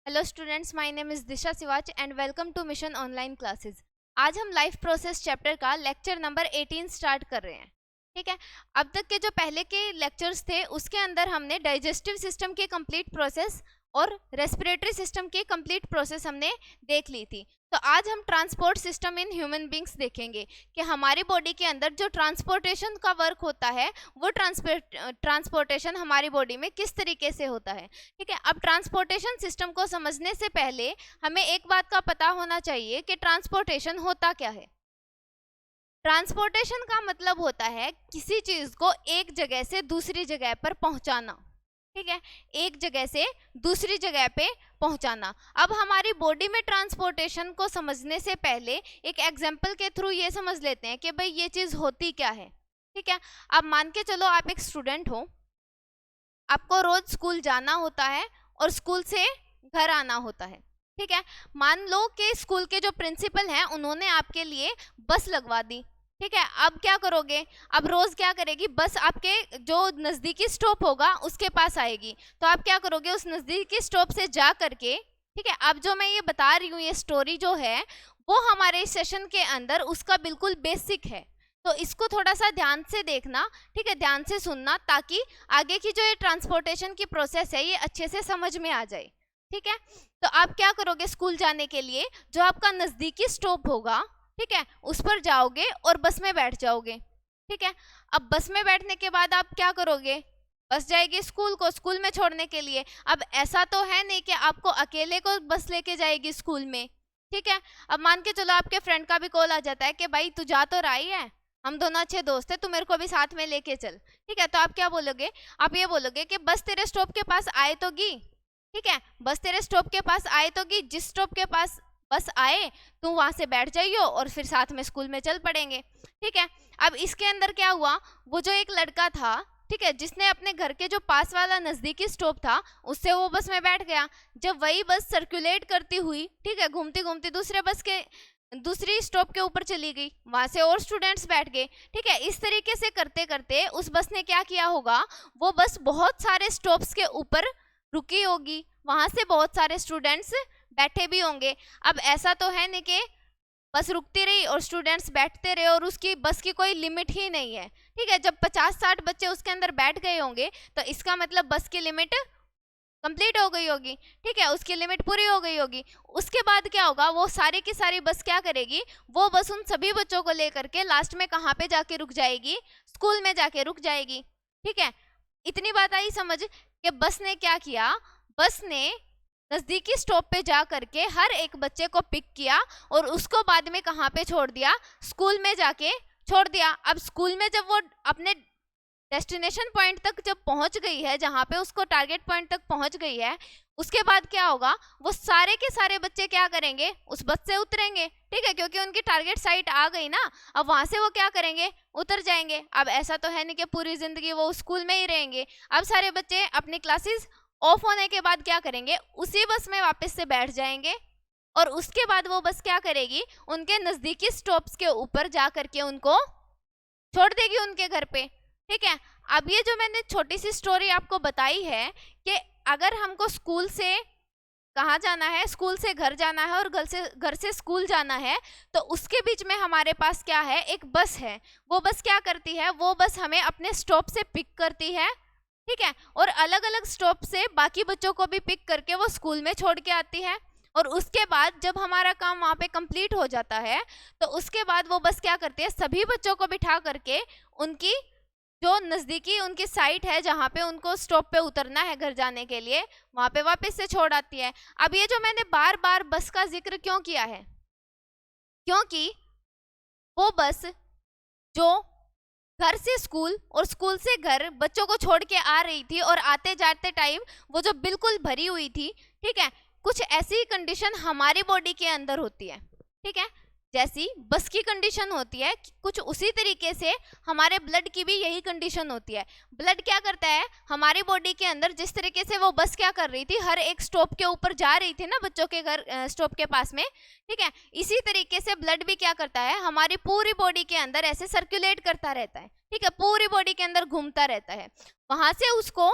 Hello students, my name is Disha Siwach and welcome to mission online classes. आज हम life process chapter का lecture number 18 start कर रहे हैं। ठीक है, अब तक के जो पहले के लेक्चर्स थे उसके अंदर हमने डाइजेस्टिव सिस्टम की कंप्लीट प्रोसेस और रेस्पिरेटरी सिस्टम की कंप्लीट प्रोसेस हमने देख ली थी। तो आज हम transport system in human beings देखेंगे कि हमारी बॉडी के अंदर जो ट्रांसपोर्टेशन का वर्क होता है वो ट्रांसपोर्टेशन हमारी बॉडी में किस तरीके से होता है। ठीक है, अब ट्रांसपोर्टेशन सिस्टम को समझने से पहले हमें एक बात का पता होना चाहिए कि ट्रांसपोर्टेशन होता क्या है। ट्रांसपोर्टेशन का मतलब होता है किसी चीज को एक जगह से दूसरी जगह पर पहुंचाना। ठीक है, एक जगह से दूसरी जगह पे पहुंचाना। अब हमारी बॉडी में ट्रांसपोर्टेशन को समझने से पहले एक एग्जांपल के थ्रू ये समझ लेते हैं कि भाई ये चीज होती क्या है। ठीक है, अब मान के चलो आप एक स्टूडेंट हो, आपको रोज स्कूल जाना होता है और स्कूल से घर आना होता है। ठीक है, मान लो कि स्कूल के जो प्रिंसिपल हैं उन्होंने आपके लिए बस लगवा दी। ठीक है, अब क्या करोगे? अब रोज क्या करेगी, बस आपके जो नजदीकी स्टॉप होगा उसके पास आएगी। तो आप क्या करोगे, उस नजदीकी स्टॉप से जा करके, ठीक है, अब जो मैं ये बता रही हूँ ये स्टोरी जो है वो हमारे सेशन के अंदर उसका बिल्कुल बेसिक है। तो इसको थोड़ा सा ध्यान से देखना, ठीक है, ध्यान से सुनना, ताकि आगे की जो ये ट्रांसपोर्टेशन की प्रोसेस है ये अच्छे से समझ में आ जाए। ठीक है, तो आप क्या करोगे, स्कूल जाने के लिए जो आपका नजदीकी स्टॉप होगा, ठीक है, उस पर जाओगे और बस में बैठ जाओगे। ठीक है, अब बस में बैठने के बाद आप क्या करोगे, बस जाएगी स्कूल को, स्कूल में छोड़ने के लिए। अब ऐसा तो है नहीं कि आपको अकेले को बस लेके जाएगी स्कूल में। ठीक है, अब मान के चलो आपके फ्रेंड का भी कॉल आ जाता है कि भाई तू जा तो रही है, हम दोनों अच्छे दोस्त हैं, तू मेरे को भी साथ में लेके चल। ठीक है, तो आप क्या बोलोगे, आप ये बोलोगे कि बस तेरे स्टॉप के पास आए तो गी। ठीक है, बस तेरे स्टॉप के पास आए तो गी, जिस स्टॉप के पास बस आए तू वहां से बैठ जाइयो और फिर साथ में स्कूल में चल पड़ेंगे। ठीक है, अब इसके अंदर क्या हुआ, वो जो एक लड़का था, ठीक है, जिसने अपने घर के जो पास वाला नजदीकी स्टॉप था उससे वो बस में बैठ गया। जब वही बस सर्कुलेट करती हुई, ठीक है, घूमती घूमती दूसरी स्टॉप के ऊपर चली गई, वहां से और स्टूडेंट्स बैठ गए। ठीक है, इस तरीके से करते करते उस बस ने क्या किया होगा, वो बस बहुत सारे स्टॉप्स के ऊपर रुकी होगी, वहां से बहुत सारे स्टूडेंट्स बैठे भी होंगे। अब ऐसा तो है नहीं कि बस रुकती रही और स्टूडेंट्स बैठते रहे और उसकी बस की कोई लिमिट ही नहीं है। ठीक है, जब 50-60 बच्चे उसके अंदर बैठ गए होंगे तो इसका मतलब बस की लिमिट कंप्लीट हो गई होगी। ठीक है, उसकी लिमिट पूरी हो गई होगी। उसके बाद क्या होगा, वो सारी की सारी बस क्या करेगी, वो बस उन सभी बच्चों को लेकर के लास्ट में कहाँ पे जाके रुक जाएगी, स्कूल में जाके रुक जाएगी। ठीक है, इतनी बात आई समझ कि बस ने क्या किया, बस ने नजदीकी स्टॉप पे जा करके हर एक बच्चे को पिक किया और उसको बाद में कहाँ पे छोड़ दिया, स्कूल में जाके छोड़ दिया। अब स्कूल में जब वो अपने डेस्टिनेशन पॉइंट तक जब पहुंच गई है, जहाँ पे उसको टारगेट पॉइंट तक पहुंच गई है, उसके बाद क्या होगा, वो सारे के सारे बच्चे क्या करेंगे, उस बस से उतरेंगे। ठीक है, क्योंकि उनकी टारगेट साइट आ गई ना, अब वहां से वो क्या करेंगे, उतर जाएंगे। अब ऐसा तो है नहीं कि पूरी जिंदगी वो स्कूल में ही रहेंगे। अब सारे बच्चे अपनी क्लासेस ऑफ होने के बाद क्या करेंगे, उसी बस में वापस से बैठ जाएंगे और उसके बाद वो बस क्या करेगी, उनके नजदीकी स्टॉप्स के ऊपर जा करके उनको छोड़ देगी उनके घर पे। ठीक है, अब ये जो मैंने छोटी सी स्टोरी आपको बताई है कि अगर हमको स्कूल से कहाँ जाना है, स्कूल से घर जाना है और घर से स्कूल जाना है, तो उसके बीच में हमारे पास क्या है, एक बस है। वो बस क्या करती है, वो बस हमें अपने स्टॉप से पिक करती है। ठीक है, और अलग अलग स्टॉप से बाकी बच्चों को भी पिक करके वो स्कूल में छोड़ के आती है। और उसके बाद जब हमारा काम वहाँ पे कंप्लीट हो जाता है तो उसके बाद वो बस क्या करती है, सभी बच्चों को बिठा करके उनकी जो नज़दीकी उनकी साइट है जहाँ पे उनको स्टॉप पे उतरना है घर जाने के लिए, वहाँ पे वापस से छोड़ आती है। अब ये जो मैंने बार बार बस का जिक्र क्यों किया है, क्योंकि वो बस जो घर से स्कूल और स्कूल से घर बच्चों को छोड़ के आ रही थी और आते जाते टाइम वो जो बिल्कुल भरी हुई थी। ठीक है, कुछ ऐसी कंडीशन हमारी बॉडी के अंदर होती है। ठीक है, जैसी बस की कंडीशन होती है, कुछ उसी तरीके से हमारे ब्लड की भी यही कंडीशन होती है। ब्लड क्या करता है, हमारी बॉडी के अंदर जिस तरीके से वो बस क्या कर रही थी, हर एक स्टॉप के ऊपर जा रही थी ना बच्चों के घर स्टॉप के पास में। ठीक है, इसी तरीके से ब्लड भी क्या करता है, हमारी पूरी बॉडी के अंदर ऐसे सर्कुलेट करता रहता है। ठीक है, पूरी बॉडी के अंदर घूमता रहता है। वहां से उसको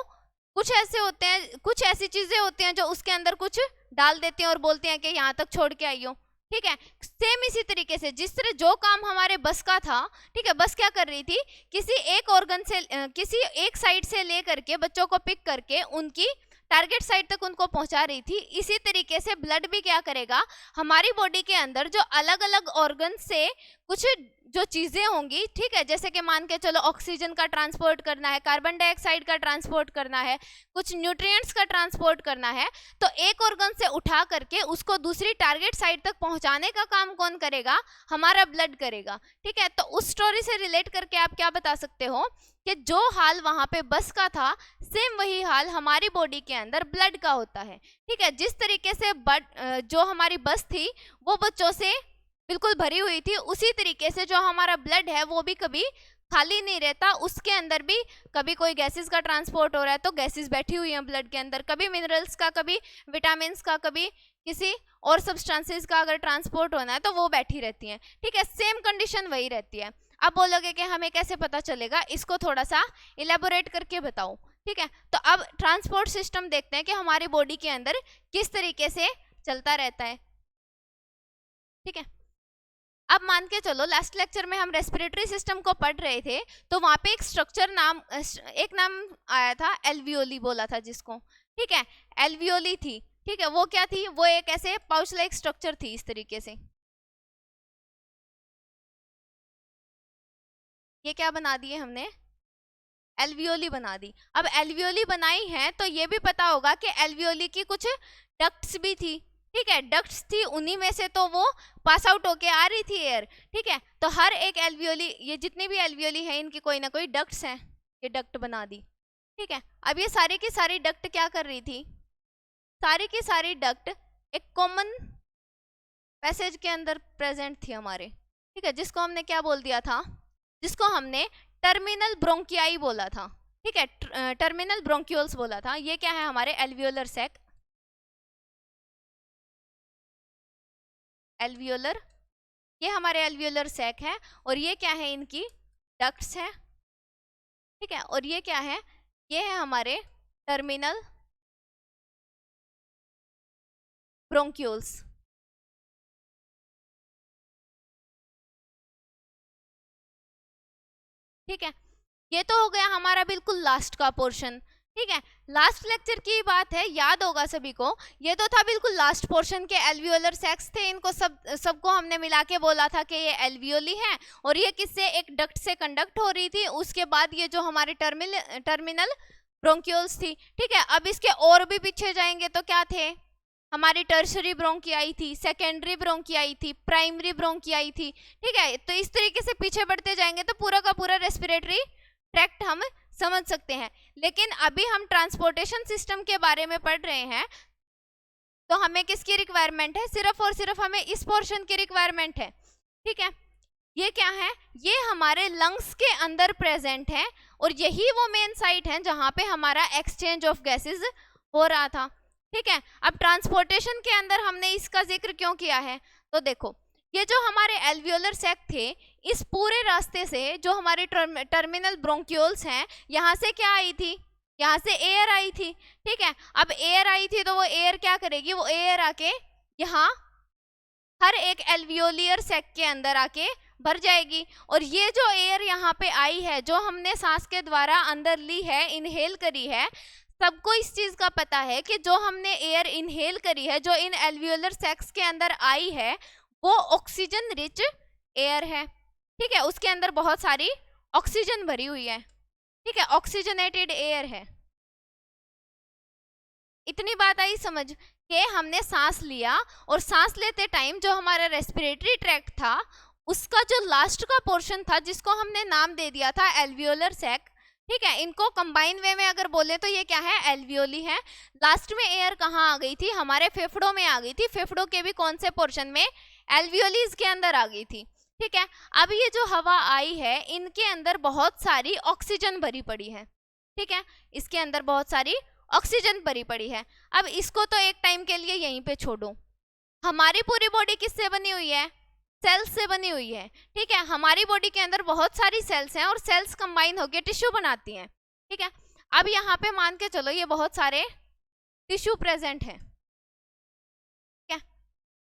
कुछ ऐसे होते हैं, कुछ ऐसी चीजें होती हैं जो उसके अंदर कुछ डाल देते हैं और बोलते हैं कि यहाँ तक छोड़ के आइयो, ठीक है। सेम इसी तरीके से जिस तरह जो काम हमारे बस का था, ठीक है, बस क्या कर रही थी, किसी एक ऑर्गन से किसी एक साइड से ले करके बच्चों को पिक करके उनकी टारगेट साइड तक उनको पहुंचा रही थी, इसी तरीके से ब्लड भी क्या करेगा, हमारी बॉडी के अंदर जो अलग अलग ऑर्गन से कुछ जो चीजें होंगी, ठीक है, जैसे कि मान के चलो ऑक्सीजन का ट्रांसपोर्ट करना है, कार्बन डाइऑक्साइड का ट्रांसपोर्ट करना है, कुछ न्यूट्रिएंट्स का ट्रांसपोर्ट करना है, तो एक ऑर्गन से उठा करके उसको दूसरी टारगेट साइड तक पहुंचाने का काम कौन करेगा, हमारा ब्लड करेगा, ठीक है। तो उस स्टोरी से रिलेट करके आप क्या बता सकते हो कि जो हाल वहां पे बस का था, सेम वही हाल हमारी बॉडी के अंदर ब्लड का होता है, ठीक है। जिस तरीके से जो हमारी बस थी वो बच्चों से बिल्कुल भरी हुई थी, उसी तरीके से जो हमारा ब्लड है वो भी कभी खाली नहीं रहता, उसके अंदर भी कभी कोई गैसेस का ट्रांसपोर्ट हो रहा है तो गैसेस बैठी हुई हैं ब्लड के अंदर, कभी मिनरल्स का, कभी विटामिन का, कभी किसी और सब्सटेंसेस का अगर ट्रांसपोर्ट होना है तो वो बैठी रहती हैं, ठीक है। सेम कंडीशन वही रहती है। अब बोलोगे कि हमें कैसे पता चलेगा, इसको थोड़ा सा इलेबोरेट करके बताओ, ठीक है। तो अब ट्रांसपोर्ट सिस्टम देखते हैं कि हमारी बॉडी के अंदर किस तरीके से चलता रहता है, ठीक है। अब मान के चलो लास्ट लेक्चर में हम रेस्पिरेटरी सिस्टम को पढ़ रहे थे, तो वहां पे एक नाम आया था, एल्वियोली बोला था जिसको, ठीक है, एल्वियोली थी, ठीक है। वो क्या थी, वो एक ऐसे पाउच लाइक स्ट्रक्चर थी, इस तरीके से। ये क्या बना दिए हमने, एल्वियोली बना दी। अब एल्वियोली बनाई है तो ये भी पता होगा कि एल्वियोली की कुछ डक्ट्स भी थी, ठीक है, डक्ट्स थी, उन्हीं में से तो वो पास आउट होके आ रही थी एयर, ठीक है। तो हर एक एल्वियोली, ये जितनी भी एल्वियोली है इनकी कोई ना कोई डक्ट्स हैं, ये डक्ट बना दी, ठीक है। अब ये सारी की सारी डक्ट क्या कर रही थी, सारी की सारी डक्ट एक कॉमन पैसेज के अंदर प्रेजेंट थी हमारे, ठीक है, जिसको हमने क्या बोल दिया था, जिसको हमने टर्मिनल ब्रोंकियाई बोला था, ठीक है, टर्मिनल ब्रोंक्यूल्स बोला था। ये क्या है, हमारे एल्वियोलर सैक, एल्वियोलर, ये हमारे एल्वियोलर सैक है, और ये क्या है, इनकी डक्ट्स है, ठीक है। और ये क्या है, ये है हमारे टर्मिनल ब्रोंक्यूल्स, ठीक है। ये तो हो गया हमारा बिल्कुल लास्ट का पोर्शन, ठीक है। लास्ट लेक्चर की बात है, याद होगा सभी को, ये तो था बिल्कुल लास्ट पोर्शन के एल्वियोलर सैक्स थे, इनको सबको हमने मिला के बोला था कि ये एल्वियोली हैं, और ये किससे, एक डक्ट से कंडक्ट हो रही थी। उसके बाद ये जो हमारे टर्मिनल ब्रोंक्यूल्स थी, ठीक है। अब इसके और भी पीछे जाएंगे तो क्या थे, हमारी टर्शरी ब्रोंकियाई थी, सेकेंडरी ब्रोंकियाई थी, प्राइमरी ब्रोंकियाई थी, ठीक है। तो इस तरीके से पीछे बढ़ते जाएंगे तो पूरा का पूरा रेस्पिरेटरी ट्रैक्ट हम समझ सकते हैं। लेकिन अभी हम ट्रांसपोर्टेशन सिस्टम के बारे में पढ़ रहे हैं, तो हमें किसकी रिक्वायरमेंट है, सिर्फ और सिर्फ हमें इस पोर्शन की रिक्वायरमेंट है, ठीक है। ये क्या है, ये हमारे लंग्स के अंदर प्रेजेंट है, और यही वो मेन साइट है जहां पे हमारा एक्सचेंज ऑफ गैसेस हो रहा था, ठीक है। अब ट्रांसपोर्टेशन के अंदर हमने इसका जिक्र क्यों किया है, तो देखो, ये जो हमारे एल्वियोलर सैक थे, इस पूरे रास्ते से जो हमारे टर्मिनल ब्रोंक्यूल्स हैं, यहाँ से क्या आई थी, यहाँ से एयर आई थी, ठीक है। अब एयर आई थी तो वो एयर क्या करेगी, वो एयर आके यहाँ हर एक एल्वियोलियर सैक के अंदर आके भर जाएगी, और ये जो एयर यहाँ पे आई है, जो हमने सांस के द्वारा अंदर ली है, इनहेल करी है, सबको इस चीज का पता है कि जो हमने एयर इनहेल करी है, जो इन एल्वियोलर सैक्स के अंदर आई है, वो ऑक्सीजन रिच एयर है, ठीक है। उसके अंदर बहुत सारी ऑक्सीजन भरी हुई है, ठीक है, ऑक्सीजनेटेड एयर है। इतनी बात आई समझ के हमने सांस लिया, और सांस लेते टाइम जो हमारा रेस्पिरेटरी ट्रैक्ट था, उसका जो लास्ट का पोर्शन था, जिसको हमने नाम दे दिया था एल्वियोलर सैक, ठीक है। इनको कंबाइन वे में अगर बोले तो ये क्या है, एल्वियोली है। लास्ट में एयर कहाँ आ गई थी, हमारे फेफड़ों में आ गई थी, फेफड़ों के भी कौन से पोर्शन में, एल्वियोलीज के अंदर आ गई थी, ठीक है। अब ये जो हवा आई है, इनके अंदर बहुत सारी ऑक्सीजन भरी पड़ी है, ठीक है, इसके अंदर बहुत सारी ऑक्सीजन भरी पड़ी है। अब इसको तो एक टाइम के लिए यहीं पे छोड़ो, हमारी पूरी बॉडी किससे बनी हुई है, सेल्स से बनी हुई है, ठीक है। हमारी बॉडी के अंदर बहुत सारी सेल्स हैं, और सेल्स कंबाइन होकर टिश्यू बनाती हैं, ठीक है। अब यहाँ पे मान के चलो ये बहुत सारे टिश्यू प्रेजेंट हैं, क्या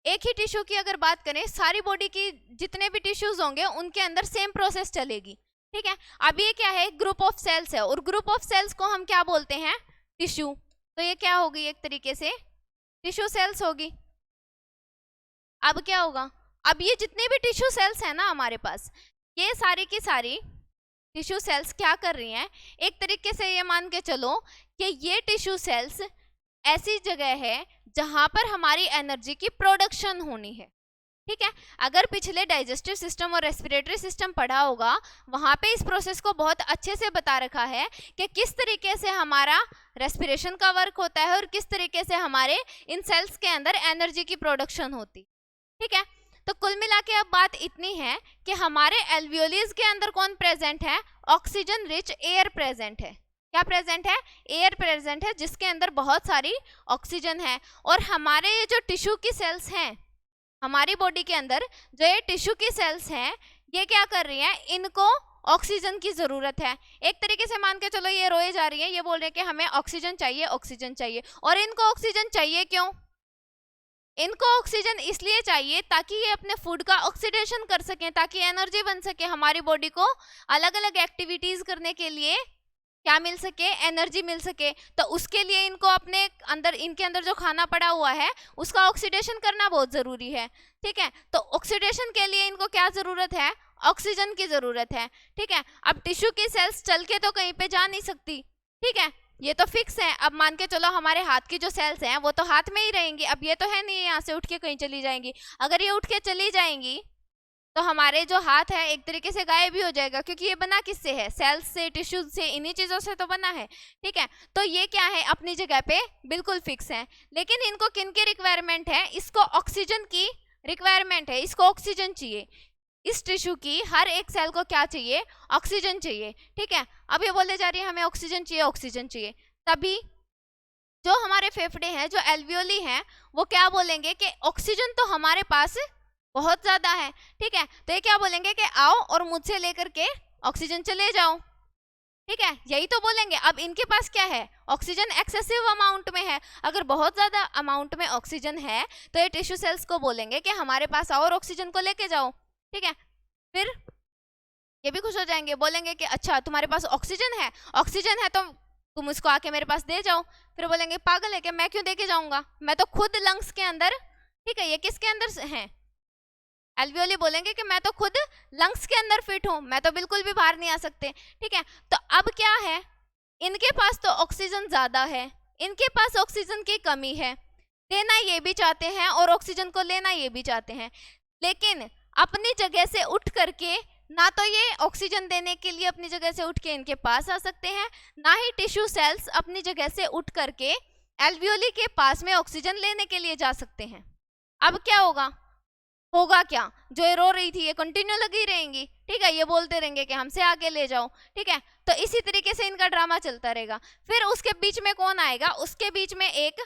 एक ही टिश्यू की अगर बात करें, सारी बॉडी की जितने भी टिश्यूज होंगे उनके अंदर सेम प्रोसेस चलेगी, ठीक है। अब ये क्या है, ग्रुप ऑफ सेल्स है, और ग्रुप ऑफ सेल्स को हम क्या बोलते हैं, टिश्यू। तो ये क्या होगी, एक तरीके से टिश्यू सेल्स होगी। अब क्या होगा, अब ये जितने भी टिश्यू सेल्स हैं ना हमारे पास, ये सारी की सारी टिश्यू सेल्स क्या कर रही हैं, एक तरीके से ये मान के चलो कि ये टिश्यू सेल्स ऐसी जगह है जहां पर हमारी एनर्जी की प्रोडक्शन होनी है, ठीक है। अगर पिछले डाइजेस्टिव सिस्टम और रेस्पिरेटरी सिस्टम पढ़ा होगा, वहां पे इस प्रोसेस को बहुत अच्छे से बता रखा है कि किस तरीके से हमारा रेस्पिरेशन का वर्क होता है और किस तरीके से हमारे इन सेल्स के अंदर एनर्जी की प्रोडक्शन होती, ठीक है। तो कुल मिला के अब बात इतनी है कि हमारे एल्वियोलीज के अंदर कौन प्रेजेंट है, ऑक्सीजन रिच एयर प्रेजेंट है। क्या प्रेजेंट है, एयर प्रेजेंट है, जिसके अंदर बहुत सारी ऑक्सीजन है। और हमारे ये जो टिश्यू की सेल्स हैं हमारी बॉडी के अंदर, जो ये टिश्यू की सेल्स हैं, ये क्या कर रही हैं, इनको ऑक्सीजन की जरूरत है। एक तरीके से मान के चलो ये रोए जा रही है, ये बोल रहे हैं कि हमें ऑक्सीजन चाहिए, ऑक्सीजन चाहिए। और इनको ऑक्सीजन चाहिए क्यों, इनको ऑक्सीजन इसलिए चाहिए ताकि ये अपने फूड का ऑक्सीडेशन कर सकें, ताकि एनर्जी बन सके, हमारी बॉडी को अलग अलग एक्टिविटीज करने के लिए क्या मिल सके, एनर्जी मिल सके। तो उसके लिए इनको अपने अंदर, इनके अंदर जो खाना पड़ा हुआ है उसका ऑक्सीडेशन करना बहुत जरूरी है, ठीक है। तो ऑक्सीडेशन के लिए इनको क्या जरूरत है, ऑक्सीजन की जरूरत है, ठीक है। अब टिश्यू की सेल्स चल के तो कहीं पे जा नहीं सकती, ठीक है, ये तो फिक्स है। अब मान के चलो हमारे हाथ की जो सेल्स हैं वो तो हाथ में ही रहेंगी, अब ये तो है नहीं यहाँ से उठ के कहीं चली जाएंगी। अगर ये उठ के चली जाएंगी तो हमारे जो हाथ है एक तरीके से गायब भी हो जाएगा, क्योंकि ये बना किससे है, सेल्स से, टिश्यूज से, इन्हीं चीजों से तो बना है, ठीक है। तो ये क्या है, अपनी जगह पे बिल्कुल फिक्स है। लेकिन इनको किन की रिक्वायरमेंट है, इसको ऑक्सीजन की रिक्वायरमेंट है, इसको ऑक्सीजन चाहिए। इस टिश्यू की हर एक सेल को क्या चाहिए, ऑक्सीजन चाहिए, ठीक है। अब ये बोले जा रही है हमें ऑक्सीजन चाहिए, ऑक्सीजन चाहिए। तभी जो हमारे फेफड़े हैं, जो एल्वियोली हैं, वो क्या बोलेंगे कि ऑक्सीजन तो हमारे पास बहुत ज्यादा है, ठीक है। तो ये क्या बोलेंगे कि आओ और मुझसे लेकर के ऑक्सीजन चले जाओ, ठीक है, यही तो बोलेंगे। अब इनके पास क्या है, ऑक्सीजन एक्सेसिव अमाउंट में है। अगर बहुत ज्यादा अमाउंट में ऑक्सीजन है तो ये टिश्यू सेल्स को बोलेंगे कि हमारे पास आओ और ऑक्सीजन को लेके जाओ, ठीक है। फिर ये भी खुश हो जाएंगे, बोलेंगे कि अच्छा तुम्हारे पास ऑक्सीजन है तो तुम इसको आके मेरे पास दे जाओ। फिर बोलेंगे पागल है कि मैं क्यों दे के जाऊंगा, मैं तो खुद लंग्स के अंदर, ठीक है, ये किसके अंदर है, एल्वियोली बोलेंगे कि मैं तो खुद लंग्स के अंदर फिट हूं, मैं तो बिल्कुल भी बाहर नहीं आ सकते, ठीक है। तो अब क्या है, इनके पास तो ऑक्सीजन ज्यादा है, इनके पास ऑक्सीजन की कमी है, देना ये भी चाहते हैं और ऑक्सीजन को लेना ये भी चाहते हैं, लेकिन अपनी जगह से उठ करके ना तो ये ऑक्सीजन देने के लिए अपनी जगह से उठ के इनके पास आ सकते हैं, ना ही टिश्यू सेल्स अपनी जगह से उठ करके एल्वियोली के पास में ऑक्सीजन लेने के लिए जा सकते हैं। अब क्या होगा क्या, जो ये रो रही थी ये कंटिन्यू लगी रहेंगी, ठीक है, ये बोलते रहेंगे कि हमसे आगे ले जाओ, ठीक है। तो इसी तरीके से इनका ड्रामा चलता रहेगा। फिर उसके बीच में कौन आएगा, उसके बीच में एक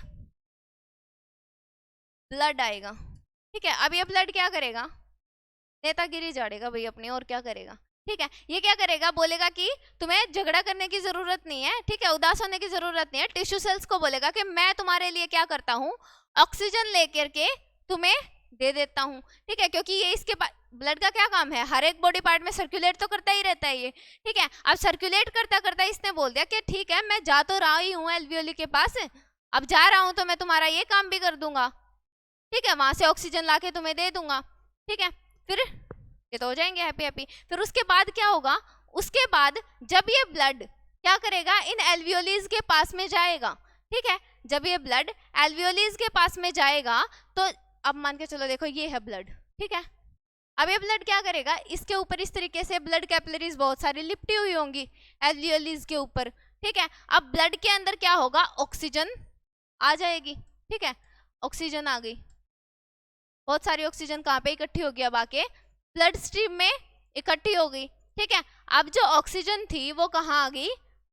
ब्लड आएगा, ठीक है। अब ये ब्लड क्या करेगा, नेतागिरी झाड़ेगा भाई अपनी, और क्या करेगा, ठीक है। ये क्या करेगा, बोलेगा कि तुम्हें झगड़ा करने की जरूरत नहीं है, ठीक है, उदास होने की जरूरत नहीं है। टिश्यू सेल्स को बोलेगा कि मैं तुम्हारे लिए क्या करता हूँ, ऑक्सीजन लेकर के तुम्हें दे देता हूँ, ठीक है, क्योंकि ये इसके ब्लड का क्या काम है, हर एक बॉडी पार्ट में सर्कुलेट तो करता ही रहता है ये, ठीक है। अब सर्कुलेट करता करता इसने बोल दिया कि ठीक है मैं जा तो रहा ही हूँ एल्वियोली के पास, अब जा रहा हूँ तो मैं तुम्हारा ये काम भी कर दूंगा, ठीक है, वहां से ऑक्सीजन ला के तुम्हें दे दूंगा, ठीक है। फिर ये तो हो जाएंगे हैप्पी हैप्पी। फिर उसके बाद क्या होगा, उसके बाद जब ये ब्लड क्या करेगा, इन एल्वियोलीज के पास में जाएगा, ठीक है। जब ये ब्लड एल्वियोलीज के पास में जाएगा तो अब मान के चलो देखो ये है ब्लड, ठीक है। अब ये ब्लड क्या करेगा, इसके ऊपर इस तरीके से ब्लड कैपिलरीज बहुत सारी लिपटी हुई होंगी एल्वियोलीज के ऊपर, ठीक है। अब ब्लड के अंदर क्या होगा, ऑक्सीजन आ जाएगी, ठीक है, ऑक्सीजन आ गई, बहुत सारी ऑक्सीजन कहाँ पे इकट्ठी होगी, अब आके ब्लड स्ट्रीम में इकट्ठी हो गई, ठीक है। अब जो ऑक्सीजन थी वो कहाँ आ गई,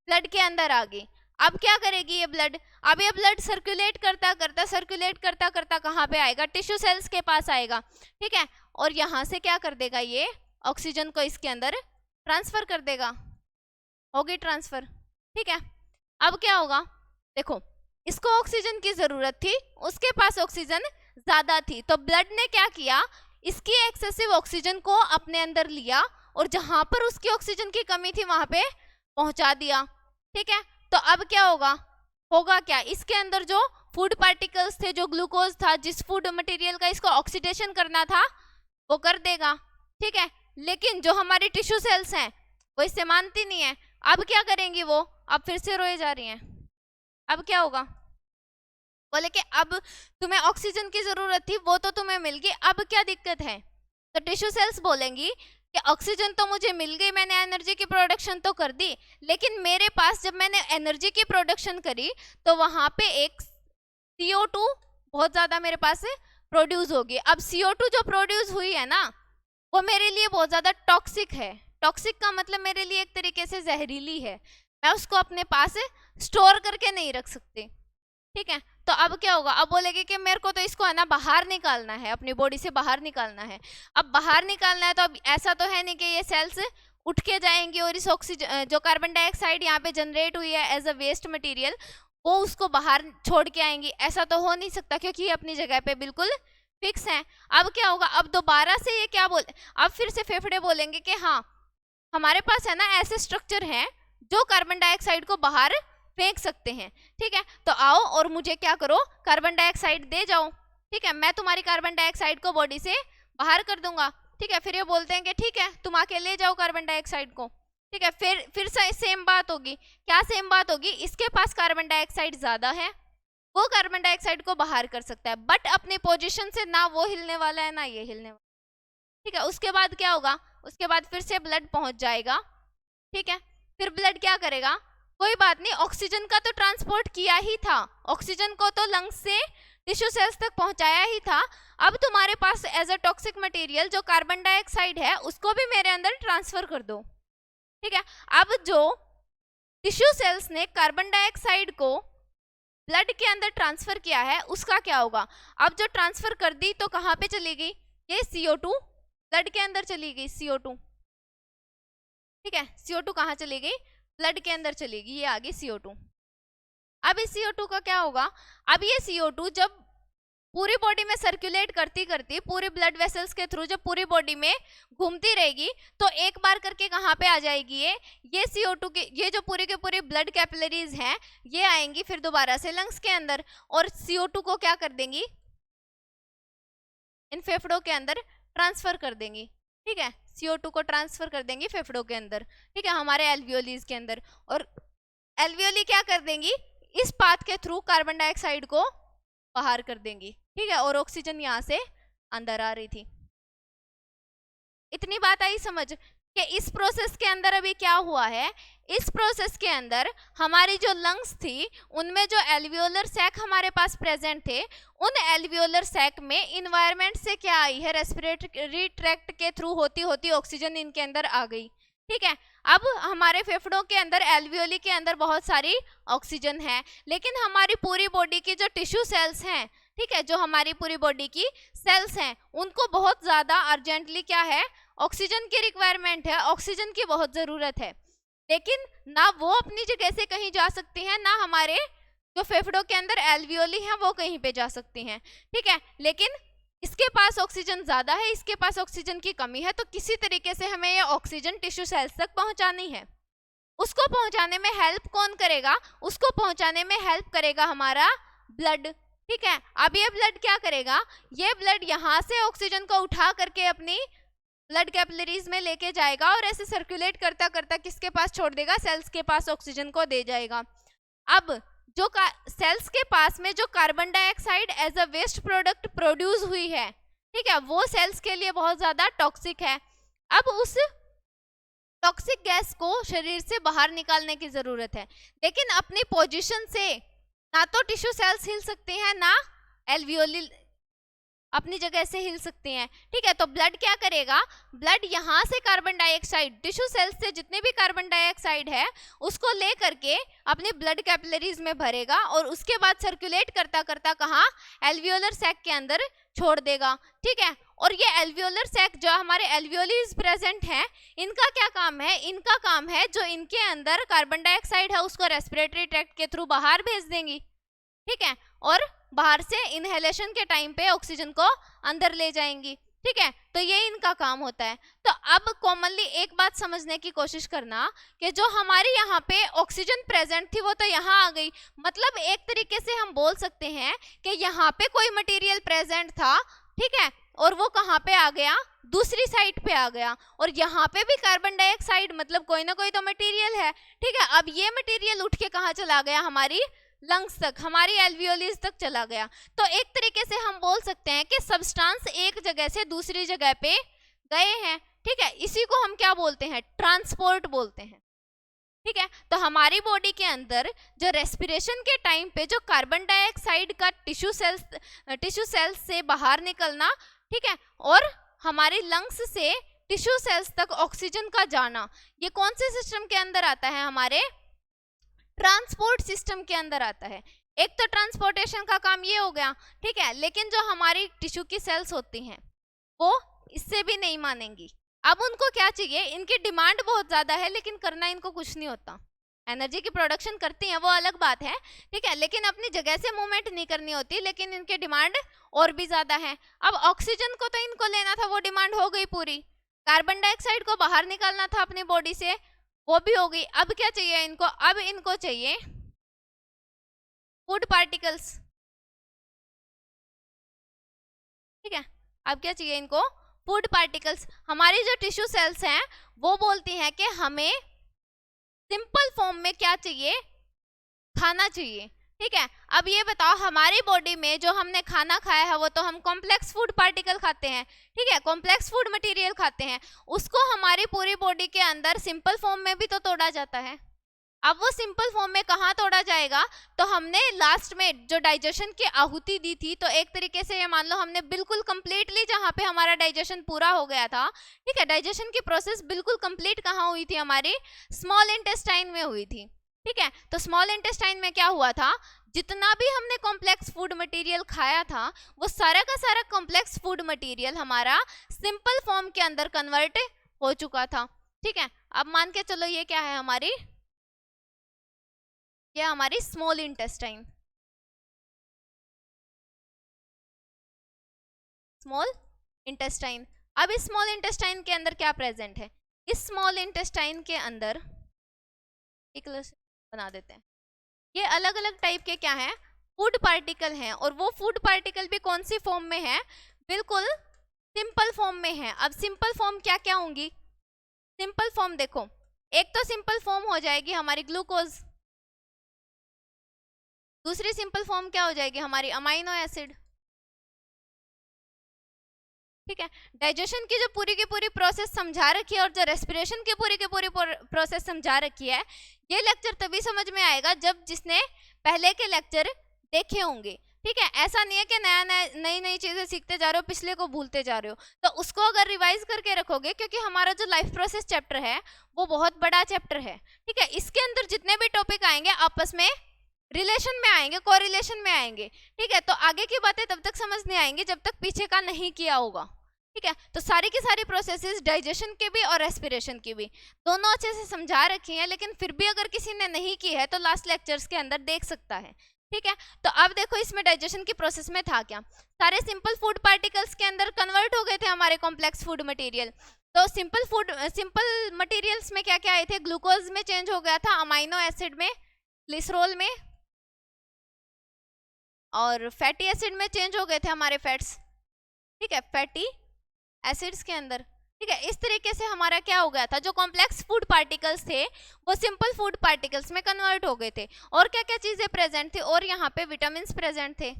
ब्लड के अंदर आ गई। अब क्या करेगी ये ब्लड, अब ये ब्लड सर्कुलेट करता करता कहाँ पे आएगा, टिश्यू सेल्स के पास आएगा, ठीक है। और यहाँ से क्या कर देगा, ये ऑक्सीजन को इसके अंदर ट्रांसफर कर देगा, होगी ट्रांसफर, ठीक है। अब क्या होगा, देखो इसको ऑक्सीजन की जरूरत थी, उसके पास ऑक्सीजन ज्यादा थी, तो ब्लड ने क्या किया, इसकी एक्सेसिव ऑक्सीजन को अपने अंदर लिया और जहां पर उसकी ऑक्सीजन की कमी थी वहां पे पहुंचा दिया। ठीक है, तो अब क्या होगा क्या, इसके अंदर जो फूड पार्टिकल्स थे, जो ग्लूकोज था, जिस फूड मटेरियल का इसको ऑक्सीडेशन करना था वो कर देगा। ठीक है, लेकिन जो हमारी टिश्यू सेल्स हैं वो इससे मानती नहीं है। अब क्या करेंगी वो, अब फिर से रोए जा रही हैं। अब क्या होगा, बोले कि अब तुम्हें ऑक्सीजन की जरूरत थी, वो तो तुम्हें मिल गई, अब क्या दिक्कत है। तो टिश्यू सेल्स बोलेंगी कि ऑक्सीजन तो मुझे मिल गई, मैंने एनर्जी की प्रोडक्शन तो कर दी, लेकिन मेरे पास जब मैंने एनर्जी की प्रोडक्शन करी तो वहां पे एक CO2 बहुत ज्यादा मेरे पास प्रोड्यूस होगी। अब CO2 जो प्रोड्यूस हुई है ना, वो मेरे लिए बहुत ज्यादा टॉक्सिक है। टॉक्सिक का मतलब मेरे लिए एक तरीके से जहरीली है, मैं उसको अपने पास स्टोर करके नहीं रख सकती। ठीक है, तो अब क्या होगा, अब बोलेगी कि मेरे को तो इसको है ना बाहर निकालना है, अपनी बॉडी से बाहर निकालना है। अब बाहर निकालना है तो अब ऐसा तो है नहीं कि ये सेल्स उठ के जाएंगी और इस ऑक्सीजन जो कार्बन डाइऑक्साइड यहाँ पे जनरेट हुई है एज अ वेस्ट मटेरियल, वो उसको बाहर छोड़ के आएंगी, ऐसा तो हो नहीं सकता क्योंकि ये अपनी जगह पे बिल्कुल फिक्स है। अब क्या होगा, अब दोबारा से ये क्या अब फिर से फेफड़े बोलेंगे कि हाँ हमारे पास है ना ऐसे स्ट्रक्चर हैं जो कार्बन डाइऑक्साइड को बाहर फेंक सकते हैं। ठीक है, तो आओ और मुझे क्या करो, कार्बन डाइऑक्साइड दे जाओ। ठीक है, मैं तुम्हारी कार्बन डाइऑक्साइड को बॉडी से बाहर कर दूंगा। ठीक है, फिर ये बोलते हैं कि ठीक है तुम आके ले जाओ कार्बन डाइऑक्साइड को। ठीक है, फिर सेम बात होगी। क्या सेम बात होगी, इसके पास कार्बन डाइऑक्साइड ज्यादा है, वो कार्बन डाइऑक्साइड को बाहर कर सकता है, बट अपनी पोजीशन से ना वो हिलने वाला है ना ये हिलने वाला। ठीक है, उसके बाद क्या होगा, उसके बाद फिर से ब्लड पहुंच जाएगा। ठीक है, फिर ब्लड क्या करेगा, कोई बात नहीं, ऑक्सीजन का तो ट्रांसपोर्ट किया ही था, ऑक्सीजन को तो लंग्स से टिश्यू सेल्स तक पहुंचाया ही था। अब तुम्हारे पास एज अ टॉक्सिक मटेरियल जो कार्बन डाइऑक्साइड है उसको भी मेरे अंदर ट्रांसफर कर दो। ठीक है, अब जो टिश्यू सेल्स ने कार्बन डाइऑक्साइड को ब्लड के अंदर ट्रांसफर किया है उसका क्या होगा, अब जो ट्रांसफर कर दी तो कहाँ पे चली गई, ये CO2 ब्लड के अंदर चली गई, CO2। ठीक है, CO2 कहाँ चली गई, ब्लड के अंदर चलेगी, ये आ गई CO2। अब इस CO2 का क्या होगा, अब ये CO2 जब पूरी बॉडी में सर्कुलेट करती करती पूरी ब्लड वेसल्स के थ्रू जब पूरी बॉडी में घूमती रहेगी तो एक बार करके कहाँ पे आ जाएगी, ये CO2 के ये जो पूरी के पूरी ब्लड कैपिलरीज हैं ये आएंगी फिर दोबारा से लंग्स के अंदर और CO2 को क्या कर देंगी, इन फेफड़ों के अंदर ट्रांसफर कर देंगी। ठीक है, CO2 को ट्रांसफर कर देंगी फेफड़ों के अंदर। ठीक है, हमारे एल्वियोलीज के अंदर, और एल्वियोली क्या कर देंगी, इस पाथ के थ्रू कार्बन डाइऑक्साइड को बाहर कर देंगी। ठीक है, और ऑक्सीजन यहाँ से अंदर आ रही थी। इतनी बात आई समझ कि इस प्रोसेस के अंदर अभी क्या हुआ है, इस प्रोसेस के अंदर हमारी जो लंग्स थी उनमें जो एल्वियोलर सैक हमारे पास प्रेजेंट थे, उन एल्वियोलर सैक में इन्वायरमेंट से क्या आई है, रेस्पिरेटरी ट्रैक्ट के थ्रू होती होती ऑक्सीजन इनके अंदर आ गई। ठीक है, अब हमारे फेफड़ों के अंदर एल्वियोली के अंदर बहुत सारी ऑक्सीजन है, लेकिन हमारी पूरी बॉडी की जो टिश्यू सेल्स हैं, ठीक है, जो हमारी पूरी बॉडी की सेल्स हैं उनको बहुत ज़्यादा अर्जेंटली क्या है, ऑक्सीजन की रिक्वायरमेंट है, ऑक्सीजन की बहुत ज़रूरत है, लेकिन ना वो अपनी जगह से कहीं जा सकती हैं, ना हमारे जो फेफड़ों के अंदर एल्वियोली हैं वो कहीं पे जा सकती हैं। ठीक है, लेकिन इसके पास ऑक्सीजन ज़्यादा है, इसके पास ऑक्सीजन की कमी है, तो किसी तरीके से हमें ये ऑक्सीजन टिश्यू सेल्स तक पहुंचानी है। उसको पहुंचाने में हेल्प कौन करेगा, उसको पहुंचाने में हेल्प करेगा हमारा ब्लड। ठीक है, अब ये ब्लड क्या करेगा, ये ब्लड यहाँ से ऑक्सीजन को उठा करके अपनी ब्लड कैपिलरीज में लेके जाएगा और ऐसे सर्कुलेट करता करता किसके पास छोड़ देगा, सेल्स के पास ऑक्सीजन को दे जाएगा। अब जो सेल्स के पास में जो carbon dioxide as a waste product produce हुई है, ठीक है, वो सेल्स के लिए बहुत ज्यादा टॉक्सिक है। अब उस टॉक्सिक गैस को शरीर से बाहर निकालने की जरूरत है, लेकिन अपनी पोजीशन से ना तो टिश्यू सेल्स हिल सकते हैं ना एल्वियोली अपनी जगह से हिल सकती हैं, ठीक है। तो ब्लड क्या करेगा, ब्लड यहाँ से कार्बन डाइऑक्साइड, टिश्यू सेल्स से जितने भी कार्बन डाइऑक्साइड है उसको ले करके अपनी ब्लड कैपिलरीज में भरेगा और उसके बाद सर्कुलेट करता करता कहाँ, एल्वियोलर सैक के अंदर छोड़ देगा, ठीक है। और ये एल्वियोलर सैक जो हमारे एल्वियोलीज प्रेजेंट हैं, इनका क्या काम है, इनका काम है जो इनके अंदर कार्बन डाइऑक्साइड है उसको रेस्पिरेटरी ट्रैक्ट के थ्रू बाहर भेज देंगी, ठीक है, और बाहर से इनहेलेशन के टाइम पे ऑक्सीजन को अंदर ले जाएंगी, ठीक है। तो ये इनका काम होता है। तो अब कॉमनली एक बात समझने की कोशिश करना कि जो हमारी यहाँ पे ऑक्सीजन प्रेजेंट थी वो तो यहाँ आ गई, मतलब एक तरीके से हम बोल सकते हैं कि यहाँ पे कोई मटेरियल प्रेजेंट था, ठीक है, और वो कहाँ पे आ गया, दूसरी साइड पे आ गया, और यहाँ पे भी कार्बन डाइऑक्साइड मतलब कोई ना कोई तो मटेरियल है, ठीक है। अब ये मटेरियल उठ के कहाँ चला गया, हमारी लंग्स तक, हमारी एल्वियोलीज तक चला गया। तो एक तरीके से हम बोल सकते हैं कि सब्सटेंस एक जगह से दूसरी जगह पे गए हैं, ठीक है। इसी को हम क्या बोलते हैं, ट्रांसपोर्ट बोलते हैं, ठीक है। तो हमारी बॉडी के अंदर जो रेस्पिरेशन के टाइम पे जो कार्बन डाइऑक्साइड का टिश्यू सेल्स से बाहर निकलना, ठीक है, और हमारी लंग्स से टिश्यू सेल्स तक ऑक्सीजन का जाना, ये कौन से सिस्टम के अंदर आता है, हमारे ट्रांसपोर्ट सिस्टम के अंदर आता है। एक तो ट्रांसपोर्टेशन का काम ये हो गया, ठीक है, लेकिन जो हमारी टिश्यू की सेल्स होती हैं वो इससे भी नहीं मानेंगी। अब उनको क्या चाहिए, इनकी डिमांड बहुत ज्यादा है लेकिन करना इनको कुछ नहीं होता। एनर्जी की प्रोडक्शन करती हैं वो अलग बात है, ठीक है, लेकिन अपनी जगह से मूवमेंट नहीं करनी होती, लेकिन इनकी डिमांड और भी ज्यादा है। अब ऑक्सीजन को तो इनको लेना था, वो डिमांड हो गई पूरी, कार्बन डाइऑक्साइड को बाहर निकालना था अपनी बॉडी से, वो भी हो गई। अब क्या चाहिए इनको, अब इनको चाहिए फूड पार्टिकल्स, ठीक है। अब क्या चाहिए इनको, फूड पार्टिकल्स। हमारी जो टिश्यू सेल्स हैं वो बोलती हैं कि हमें सिंपल फॉर्म में क्या चाहिए, खाना चाहिए, ठीक है। अब ये बताओ, हमारी बॉडी में जो हमने खाना खाया है वो तो हम कॉम्प्लेक्स फूड पार्टिकल खाते हैं, ठीक है, कॉम्प्लेक्स फूड मटेरियल खाते हैं, उसको हमारी पूरी बॉडी के अंदर सिंपल फॉर्म में भी तो तोड़ा जाता है। अब वो सिंपल फॉर्म में कहाँ तोड़ा जाएगा, तो हमने लास्ट में जो डाइजेशन की आहुति दी थी, तो एक तरीके से ये मान लो हमने बिल्कुल कंप्लीटली जहाँ पे हमारा डाइजेशन पूरा हो गया था, ठीक है, डाइजेशन की प्रोसेस बिल्कुल कंप्लीट कहाँ हुई थी, हमारी स्मॉल इंटेस्टाइन में हुई थी, ठीक है। तो स्मॉल इंटेस्टाइन में क्या हुआ था, जितना भी हमने कॉम्प्लेक्स फूड मटेरियल खाया था वो सारा का सारा कॉम्प्लेक्स फूड मटेरियल हमारा सिंपल फॉर्म के अंदर कन्वर्ट हो चुका था, ठीक है। अब मान के चलो ये क्या है, ये हमारी स्मॉल इंटेस्टाइन, स्मॉल इंटेस्टाइन। अब इस स्मॉल इंटेस्टाइन के अंदर क्या प्रेजेंट है, इस स्मॉल इंटेस्टाइन के अंदर एक बना देते हैं, ये अलग अलग टाइप के क्या हैं, फूड पार्टिकल हैं, और वो फूड पार्टिकल भी कौन सी फॉर्म में है, बिल्कुल सिंपल फॉर्म में है। अब सिंपल फॉर्म क्या क्या होंगी, सिंपल फॉर्म देखो, एक तो सिंपल फॉर्म हो जाएगी हमारी ग्लूकोज, दूसरी सिंपल फॉर्म क्या हो जाएगी, हमारी अमाइनो एसिड, ठीक है। डाइजेशन की जो पूरी की पूरी प्रोसेस समझा रखी है और जो रेस्पिरेशन की पूरी प्रोसेस समझा रखी है, ये लेक्चर तभी समझ में आएगा जब जिसने पहले के लेक्चर देखे होंगे, ठीक है। ऐसा नहीं है कि नई नई चीजें सीखते जा रहे हो, पिछले को भूलते जा रहे हो, तो उसको अगर रिवाइज करके रखोगे, क्योंकि हमारा जो लाइफ प्रोसेस चैप्टर है वो बहुत बड़ा चैप्टर है, ठीक है। इसके अंदर जितने भी टॉपिक आएंगे आपस में रिलेशन में आएंगे, कोरिलेशन में आएंगे, ठीक है। तो आगे की बातें तब तक समझ नहीं आएंगी जब तक पीछे का नहीं किया होगा, ठीक है। तो सारी की सारी प्रोसेसेस डाइजेशन की भी और रेस्पिरेशन की भी दोनों अच्छे से समझा रखी हैं, लेकिन फिर भी अगर किसी ने नहीं की है तो लास्ट लेक्चर्स के अंदर देख सकता है, ठीक है। तो अब देखो इसमें डाइजेशन की प्रोसेस में था क्या, सारे सिंपल फूड पार्टिकल्स के अंदर कन्वर्ट हो गए थे हमारे कॉम्प्लेक्स फूड मटेरियल। तो सिंपल मटेरियल्स में क्या क्या आए थे, ग्लूकोज में चेंज हो गया था, अमाइनो एसिड में, ग्लिसरॉल में, और फैटी एसिड में चेंज हो गए थे हमारे फैट्स, ठीक है, फैटी एसिड्स के अंदर, ठीक है। इस तरीके से हमारा क्या हो गया था, जो कॉम्प्लेक्स फूड पार्टिकल्स थे वो सिंपल फूड पार्टिकल्स में कन्वर्ट हो गए थे। और क्या क्या चीजें प्रेजेंट थी, और यहाँ पे विटामिन्स प्रेजेंट थे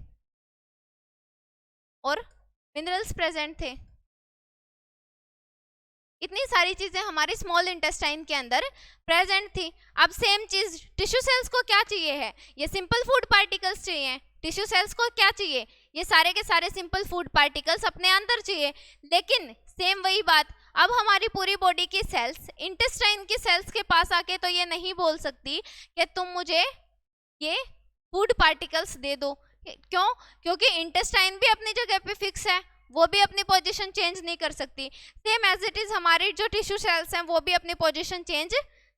और मिनरल्स प्रेजेंट थे, इतनी सारी चीजें हमारी स्मॉल इंटेस्टाइन के अंदर प्रेजेंट थी। अब सेम चीज टिश्यू सेल्स को क्या चाहिए है, ये सिंपल फूड पार्टिकल्स चाहिए, टिश्यू सेल्स को क्या चाहिए, ये सारे के सारे सिंपल फूड पार्टिकल्स अपने अंदर चाहिए। लेकिन सेम वही बात, अब हमारी पूरी बॉडी की सेल्स इंटेस्टाइन की सेल्स के पास आके तो ये नहीं बोल सकती कि तुम मुझे ये फूड पार्टिकल्स दे दो। क्यों? क्योंकि इंटेस्टाइन भी अपनी जगह पे फिक्स है, वो भी अपनी पोजीशन चेंज नहीं कर सकती। सेम एज इट इज हमारी जो टिश्यू सेल्स हैं वो भी अपनी पोजीशन चेंज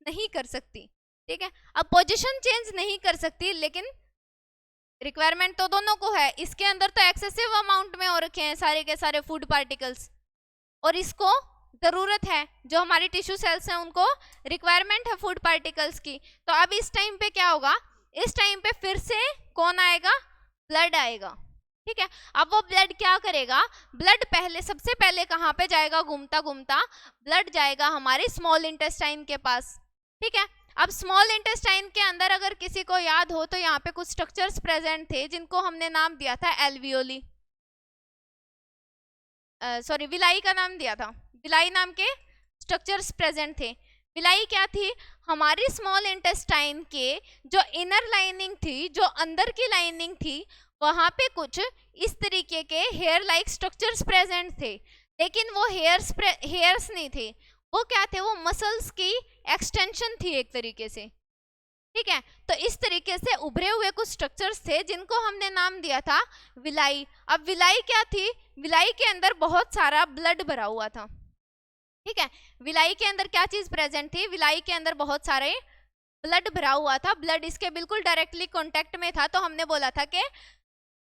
नहीं कर सकती। ठीक है, अब पोजीशन चेंज नहीं कर सकती, लेकिन रिक्वायरमेंट तो दोनों को है। इसके अंदर तो एक्सेसिव अमाउंट में हो रखे हैं सारे के सारे फूड पार्टिकल्स, और इसको जरूरत है, जो हमारी टिश्यू सेल्स हैं उनको रिक्वायरमेंट है फूड पार्टिकल्स की। तो अब इस टाइम पे क्या होगा, इस टाइम पे फिर से कौन आएगा, ब्लड आएगा। ठीक है, अब वो ब्लड क्या करेगा, ब्लड पहले सबसे पहले कहाँ पे जाएगा, घूमता घूमता ब्लड जाएगा हमारे स्मॉल इंटेस्टाइन के पास। ठीक है, अब स्मॉल इंटेस्टाइन के अंदर अगर किसी को याद हो तो यहाँ पे कुछ स्ट्रक्चर्स प्रेजेंट थे जिनको हमने नाम दिया था एल्वियोली, सॉरी विलाई का नाम दिया था, विलाई नाम के स्ट्रक्चर्स प्रेजेंट थे। विलाई क्या थी, हमारी स्मॉल इंटेस्टाइन के जो इनर लाइनिंग थी, जो अंदर की लाइनिंग थी, वहां पे कुछ इस तरीके के हेयर लाइक स्ट्रक्चर्स प्रेजेंट थे। लेकिन वो हेयर्स नहीं थे, वो क्या थे, वो मसल्स की एक्सटेंशन थी एक तरीके से। ठीक है, तो इस तरीके से उभरे हुए कुछ स्ट्रक्चर्स थे जिनको हमने नाम दिया था विलाई। अब विलाई क्या थी, विलाई के अंदर बहुत सारा ब्लड भरा हुआ था। ठीक है, विलाई के अंदर क्या चीज प्रेजेंट थी, विलाई के अंदर बहुत सारे ब्लड भरा हुआ था। ब्लड इसके बिल्कुल डायरेक्टली कांटेक्ट में था, तो हमने बोला था कि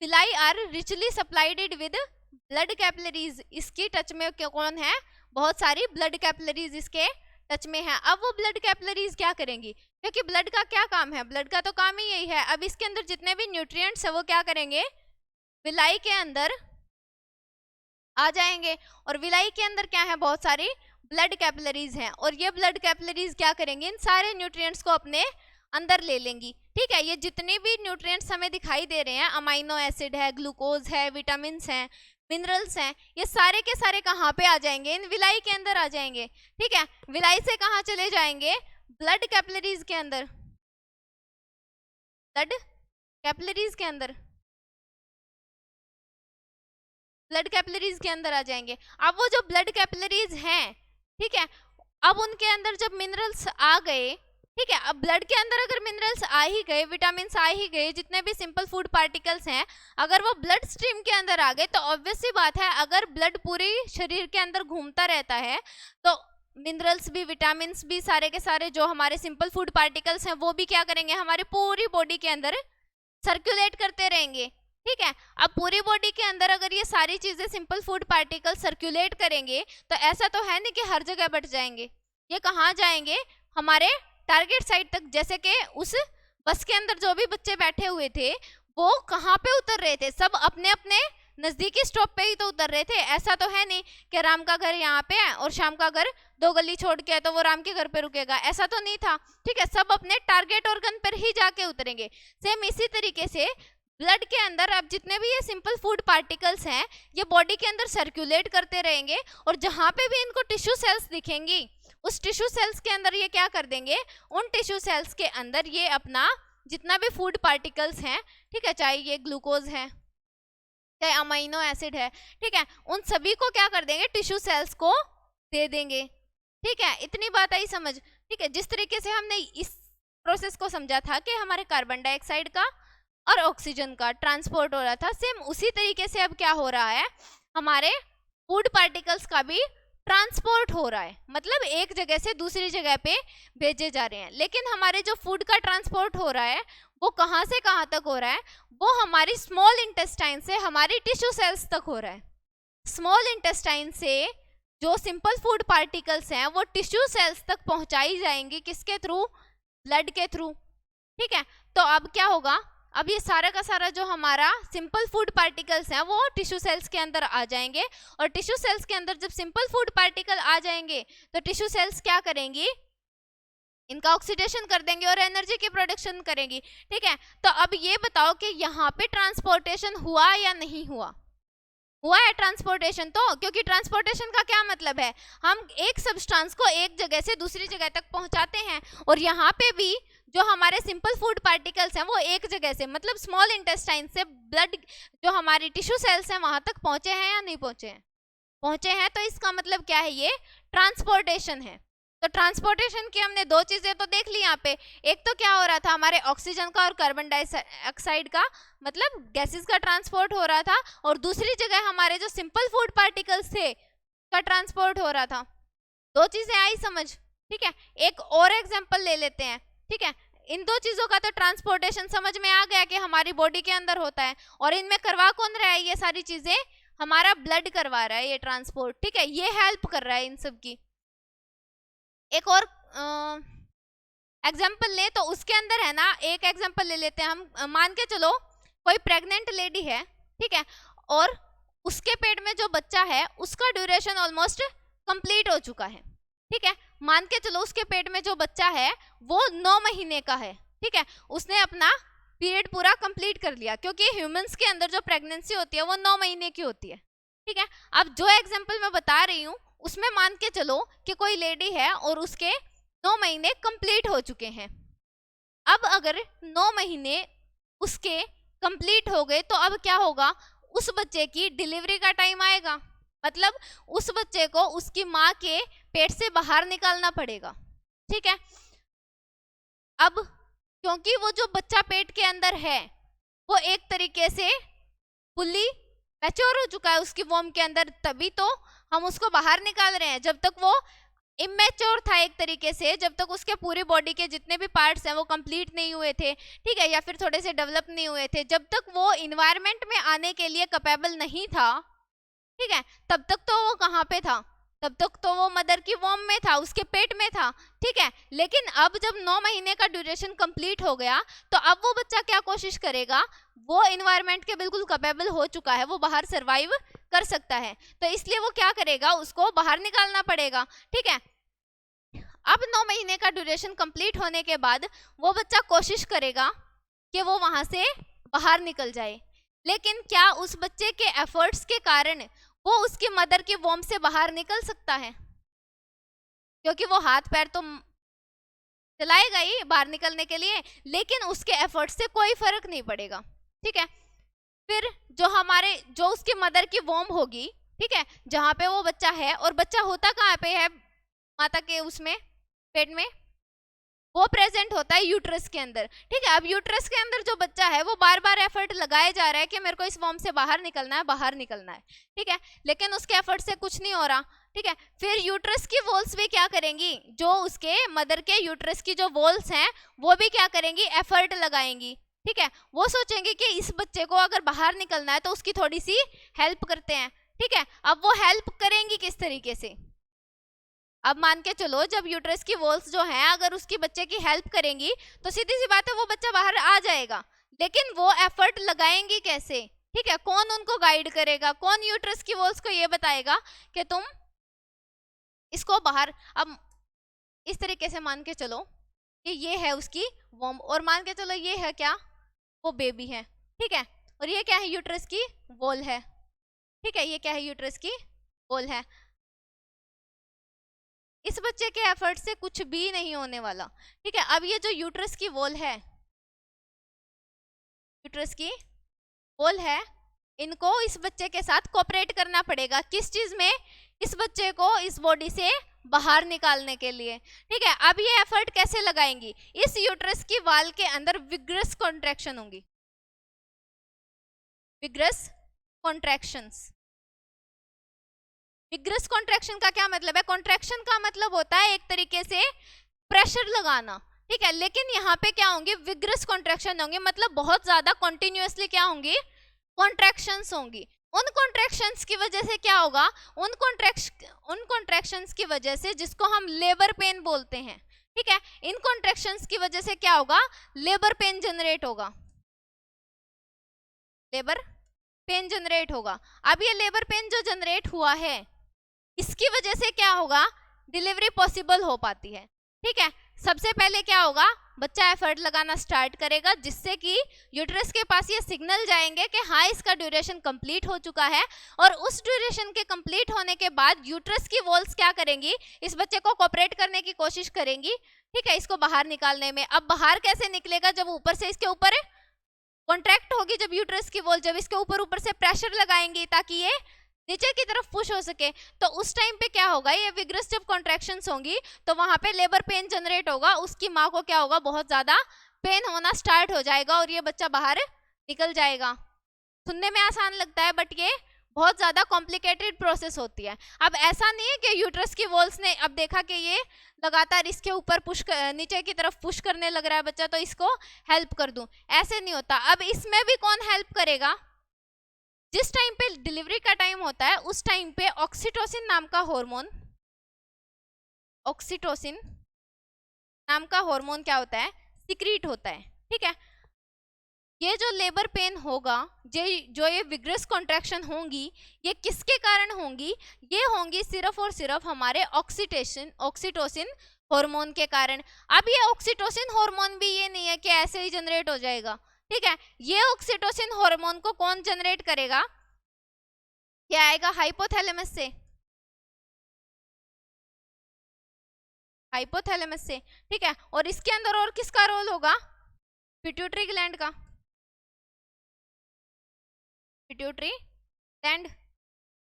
villi are richly supplied with blood capillaries. इसकी टच में कौन है, बहुत सारी ब्लड कैपिलरीज इसके टच में है। अब वो ब्लड कैपिलरीज क्या करेंगी, क्योंकि ब्लड का क्या काम है, ब्लड का तो काम ही यही है। अब इसके अंदर जितने भी न्यूट्रिएंट्स है वो क्या करेंगे, विलाई के अंदर आ जाएंगे। और विलाई के अंदर क्या है, बहुत सारी ब्लड कैपिलरीज हैं, और ये ब्लड कैपिलरीज क्या करेंगे, इन सारे न्यूट्रिएंट्स को अपने अंदर ले लेंगी। ठीक है, ये जितने भी न्यूट्रिएंट्स हमें दिखाई दे रहे हैं, अमाइनो एसिड है, ग्लूकोज है, विटामिन हैं, मिनरल्स हैं, ये सारे के सारे कहाँ पे आ जाएंगे, इन विलाई के अंदर आ जाएंगे। ठीक है, विलाई से कहाँ चले जाएंगे, ब्लड कैपिलरीज के अंदर, ब्लड कैपिलरीज के अंदर, ब्लड कैपिलरीज के अंदर आ जाएंगे। अब वो जो ब्लड कैपिलरीज हैं, ठीक है, अब उनके अंदर जब मिनरल्स आ गए, ठीक है, अब ब्लड के अंदर अगर मिनरल्स आ ही गए, विटामिन आ ही गए, जितने भी सिंपल फूड पार्टिकल्स हैं, अगर वो ब्लड स्ट्रीम के अंदर आ गए, तो ऑब्वियस सी बात है, अगर ब्लड पूरे शरीर के अंदर घूमता रहता है तो मिनरल्स भी, विटामिन भी, सारे के सारे जो हमारे सिंपल फूड पार्टिकल्स हैं वो भी क्या करेंगे, हमारी पूरी बॉडी के अंदर सर्कुलेट करते रहेंगे। ठीक है, अब पूरी बॉडी के अंदर अगर ये सारी चीजें सिंपल फूड पार्टिकल सर्कुलेट करेंगे, तो ऐसा तो है नहीं कि हर जगह बट जाएंगे, ये कहाँ जाएंगे, हमारे टारगेट साइट तक। जैसे कि उस बस के अंदर जो भी बच्चे बैठे हुए थे वो कहाँ पे उतर रहे थे, सब अपने अपने नजदीकी स्टॉप पे ही तो उतर रहे थे। ऐसा तो है नहीं कि राम का घर यहाँ पे है और श्याम का घर 2 गली छोड़ के है तो वो राम के घर पे रुकेगा, ऐसा तो नहीं था। ठीक है, सब अपने टारगेट ऑर्गन पर ही जाके उतरेंगे। सेम इसी तरीके से ब्लड के अंदर अब जितने भी ये सिंपल फूड पार्टिकल्स हैं, ये बॉडी के अंदर सर्कुलेट करते रहेंगे, और जहाँ पे भी इनको टिश्यू सेल्स दिखेंगी, उस टिश्यू सेल्स के अंदर ये क्या कर देंगे, उन टिश्यू सेल्स के अंदर ये अपना जितना भी फूड पार्टिकल्स हैं, ठीक है, चाहे ये ग्लूकोज है, चाहे अमाइनो एसिड है, ठीक है, उन सभी को क्या कर देंगे, टिश्यू सेल्स को दे देंगे। ठीक है, इतनी बात आई समझ। ठीक है, जिस तरीके से हमने इस प्रोसेस को समझा था कि हमारे कार्बन डाइऑक्साइड का और ऑक्सीजन का ट्रांसपोर्ट हो रहा था, सेम उसी तरीके से अब क्या हो रहा है, हमारे फूड पार्टिकल्स का भी ट्रांसपोर्ट हो रहा है, मतलब एक जगह से दूसरी जगह पे भेजे जा रहे हैं। लेकिन हमारे जो फूड का ट्रांसपोर्ट हो रहा है वो कहाँ से कहाँ तक हो रहा है, वो हमारी स्मॉल इंटेस्टाइन से हमारी टिश्यू सेल्स तक हो रहा है। स्मॉल इंटेस्टाइन से जो सिंपल फूड पार्टिकल्स हैं वो टिश्यू सेल्स तक पहुंचाई जाएंगी, किसके थ्रू, ब्लड के थ्रू। ठीक है, तो अब क्या होगा, अब ये सारा का सारा जो हमारा सिंपल फूड पार्टिकल्स हैं वो टिश्यू सेल्स के अंदर आ जाएंगे, और टिश्यू सेल्स के अंदर जब सिंपल फूड पार्टिकल आ जाएंगे तो टिश्यू सेल्स क्या करेंगी, इनका ऑक्सीडेशन कर देंगे और एनर्जी की प्रोडक्शन करेंगी। ठीक है, तो अब ये बताओ कि यहाँ पे ट्रांसपोर्टेशन हुआ या नहीं हुआ, हुआ है ट्रांसपोर्टेशन तो, क्योंकि ट्रांसपोर्टेशन का क्या मतलब है, हम एक सब्सटेंस को एक जगह से दूसरी जगह तक पहुंचाते हैं, और यहाँ पे भी जो हमारे सिंपल फूड पार्टिकल्स हैं वो एक जगह से मतलब स्मॉल इंटेस्टाइन से ब्लड जो हमारी टिश्यू सेल्स हैं वहां तक पहुंचे हैं या नहीं पहुंचे हैं? पहुंचे हैं। तो इसका मतलब क्या है? ये ट्रांसपोर्टेशन है। तो ट्रांसपोर्टेशन की हमने दो चीजें तो देख ली यहाँ पे। एक तो क्या हो रहा था, हमारे ऑक्सीजन का और कार्बन डाइऑक्साइड का मतलब गैसेस का ट्रांसपोर्ट हो रहा था, और दूसरी जगह हमारे जो सिंपल फूड पार्टिकल्स थे का ट्रांसपोर्ट हो रहा था। दो चीजें आई समझ? ठीक है, एक और एग्जांपल ले लेते हैं। ठीक है, इन दो चीजों का तो ट्रांसपोर्टेशन समझ में आ गया कि हमारी बॉडी के अंदर होता है, और इनमें करवा कौन रहा है? ये सारी चीजें हमारा ब्लड करवा रहा है ये ट्रांसपोर्ट। ठीक है, ये हेल्प कर रहा है इन सब की। एक और एग्जाम्पल ले तो उसके अंदर है ना, एक एग्जाम्पल ले लेते हैं हम। मान के चलो कोई प्रेग्नेंट लेडी है, ठीक है, और उसके पेट में जो बच्चा है उसका ड्यूरेशन ऑलमोस्ट कंप्लीट हो चुका है। ठीक है, मान के चलो उसके पेट में जो बच्चा है वो 9 महीने का है। ठीक है, उसने अपना पीरियड पूरा कंप्लीट कर लिया, क्योंकि ह्यूमंस के अंदर जो प्रेगनेंसी होती है वो 9 महीने की होती है। ठीक है, अब जो एग्जाम्पल मैं बता रही हूँ उसमें मान के चलो कि कोई लेडी है और उसके 9 महीने कंप्लीट हो चुके हैं। अब अगर 9 महीने उसके कंप्लीट हो गए तो अब क्या होगा? उस बच्चे की डिलीवरी का टाइम आएगा, मतलब उस बच्चे को उसकी माँ के पेट से बाहर निकालना पड़ेगा। ठीक है, अब क्योंकि वो जो बच्चा पेट के अंदर है वो एक तरीके से फुल्ली मैच्योर हो चुका है उसकी वॉर्म के अंदर, तभी तो हम उसको बाहर निकाल रहे हैं। जब तक वो इमेच्योर था एक तरीके से, जब तक उसके पूरी बॉडी के जितने भी पार्ट्स हैं वो कंप्लीट नहीं हुए थे, ठीक है, या फिर थोड़े से डेवलप नहीं हुए थे, जब तक वो इन्वायरमेंट में आने के लिए कैपेबल नहीं था, ठीक है, तब तक तो वो कहाँ पे था? तब तक तो वो मदर की वॉर्म में था, उसके पेट में था। ठीक है, लेकिन अब जब 9 महीने का ड्यूरेशन कंप्लीट हो गया तो अब वो बच्चा क्या कोशिश करेगा? वो इन्वायरमेंट के बिल्कुल कैपेबल हो चुका है, वो बाहर सरवाइव कर सकता है, तो इसलिए वो क्या करेगा? उसको बाहर निकालना पड़ेगा। ठीक है, अब 9 महीने का ड्यूरेशन कंप्लीट होने के बाद वो बच्चा कोशिश करेगा कि वो वहां से बाहर निकल जाए, लेकिन क्या उस बच्चे के एफर्ट्स के कारण वो उसकी मदर की वॉर्म से बाहर निकल सकता है? क्योंकि वो हाथ पैर तो चलाएगा ही बाहर निकलने के लिए, लेकिन उसके एफर्ट्स से कोई फर्क नहीं पड़ेगा। ठीक है, फिर जो उसकी मदर की वॉर्म होगी, ठीक है, जहाँ पे वो बच्चा है, और बच्चा होता कहाँ पे है? माता के उसमें पेट में, वो प्रेजेंट होता है यूट्रस के अंदर। ठीक है, अब यूट्रस के अंदर जो बच्चा है वो बार बार एफर्ट लगाया जा रहा है कि मेरे को इस वॉर्म से बाहर निकलना है, बाहर निकलना है। ठीक है, लेकिन उसके एफर्ट से कुछ नहीं हो रहा। ठीक है, फिर यूट्रस की वॉल्स भी क्या करेंगी? जो उसके मदर के यूट्रस की जो वॉल्स हैं वो भी क्या करेंगी? एफर्ट लगाएंगी। ठीक है, वो सोचेंगे कि इस बच्चे को अगर बाहर निकलना है तो उसकी थोड़ी सी हेल्प करते हैं। ठीक है, अब वो हेल्प करेंगी किस तरीके से? अब मान के चलो जब यूट्रस की वॉल्स जो हैं अगर उसकी बच्चे की हेल्प करेंगी तो सीधी सी बात है वो बच्चा बाहर आ जाएगा, लेकिन वो एफर्ट लगाएंगी कैसे? ठीक है, कौन उनको गाइड करेगा? कौन यूट्रस की वॉल्स को ये बताएगा कि तुम इसको बाहर? अब इस तरीके से मान के चलो कि ये है उसकी वॉर्म, और मान के चलो ये है क्या? वो बेबी है। ठीक है, और ये क्या है? यूट्रस की वॉल है। ठीक है, ये क्या है? यूट्रस की वॉल है। इस बच्चे के एफर्ट से कुछ भी नहीं होने वाला। ठीक है, अब ये जो यूट्रस की वॉल है, यूट्रस की वॉल है, इनको इस बच्चे के साथ कोऑपरेट करना पड़ेगा। किस चीज में? इस बच्चे को इस बॉडी से बाहर निकालने के लिए। ठीक है, अब ये एफर्ट कैसे लगाएंगी? इस यूट्रस की वॉल के अंदर विग्रस कॉन्ट्रैक्शन होंगी, विग्रस कॉन्ट्रैक्शंस। विग्रस कॉन्ट्रैक्शन का क्या मतलब है? कॉन्ट्रैक्शन का मतलब होता है एक तरीके से प्रेशर लगाना। ठीक है, लेकिन यहाँ पे क्या होंगे? विग्रस कॉन्ट्रैक्शन होंगे, मतलब बहुत ज्यादा कंटिन्यूअसली क्या होंगी? कॉन्ट्रैक्शंस होंगी। उन कॉन्ट्रैक्शंस की वजह से क्या होगा? उन कॉन्ट्रैक्शंस की वजह से, जिसको हम लेबर पेन बोलते हैं, ठीक है, इन कॉन्ट्रैक्शंस की वजह से क्या होगा? लेबर पेन जनरेट होगा, लेबर पेन जनरेट होगा। अब ये लेबर पेन जो जनरेट हुआ है इसकी वजह से क्या होगा? डिलीवरी पॉसिबल हो पाती है। ठीक है, सबसे पहले क्या होगा? बच्चा एफर्ट लगाना स्टार्ट करेगा, जिससे कि यूट्रस के पास ये सिग्नल जाएंगे कि हाँ इसका ड्यूरेशन कंप्लीट हो चुका है, और उस ड्यूरेशन के कंप्लीट होने के बाद यूट्रस की वॉल्स क्या करेंगी? इस बच्चे को कोऑपरेट करने की कोशिश करेंगी। ठीक है, इसको बाहर निकालने में। अब बाहर कैसे निकलेगा, जब ऊपर से इसके ऊपर कॉन्ट्रैक्ट होगी, जब यूट्रस की वॉल जब इसके ऊपर से प्रेशर लगाएंगे ताकि ये नीचे की तरफ पुश हो सके, तो उस टाइम पे क्या होगा, ये विग्रस जब कॉन्ट्रैक्शंस होंगी तो वहां पे लेबर पेन जनरेट होगा, उसकी माँ को क्या होगा, बहुत ज्यादा पेन होना स्टार्ट हो जाएगा और ये बच्चा बाहर निकल जाएगा। सुनने में आसान लगता है बट ये बहुत ज्यादा कॉम्प्लिकेटेड प्रोसेस होती है। अब ऐसा नहीं है कि यूट्रस की वॉल्स ने अब देखा कि ये लगातार इसके ऊपर नीचे की तरफ पुश करने लग रहा है बच्चा, तो इसको हेल्प कर दूं, ऐसे नहीं होता। अब इसमें भी कौन हेल्प करेगा, जिस टाइम पे डिलीवरी का टाइम होता है उस टाइम पे ऑक्सीटोसिन नाम का हार्मोन, ऑक्सीटोसिन नाम का हार्मोन क्या होता है, सिक्रीट होता है। ठीक है, ये जो लेबर पेन होगा, जो ये विग्रस कॉन्ट्रैक्शन होंगी, ये किसके कारण होंगी, ये होंगी सिर्फ और सिर्फ हमारे ऑक्सीटोसिन हार्मोन के कारण। अब ये ऑक्सीटोसिन हार्मोन भी ये नहीं है कि ऐसे ही जनरेट हो जाएगा। ठीक है, ये ऑक्सीटोसिन हार्मोन को कौन जनरेट करेगा, क्या आएगा, हाइपोथैलेमस से, हाइपोथैलेमस से। ठीक है, और इसके अंदर और किसका रोल होगा, पिट्यूटरी ग्लैंड का, पिट्यूटरी ग्लैंड।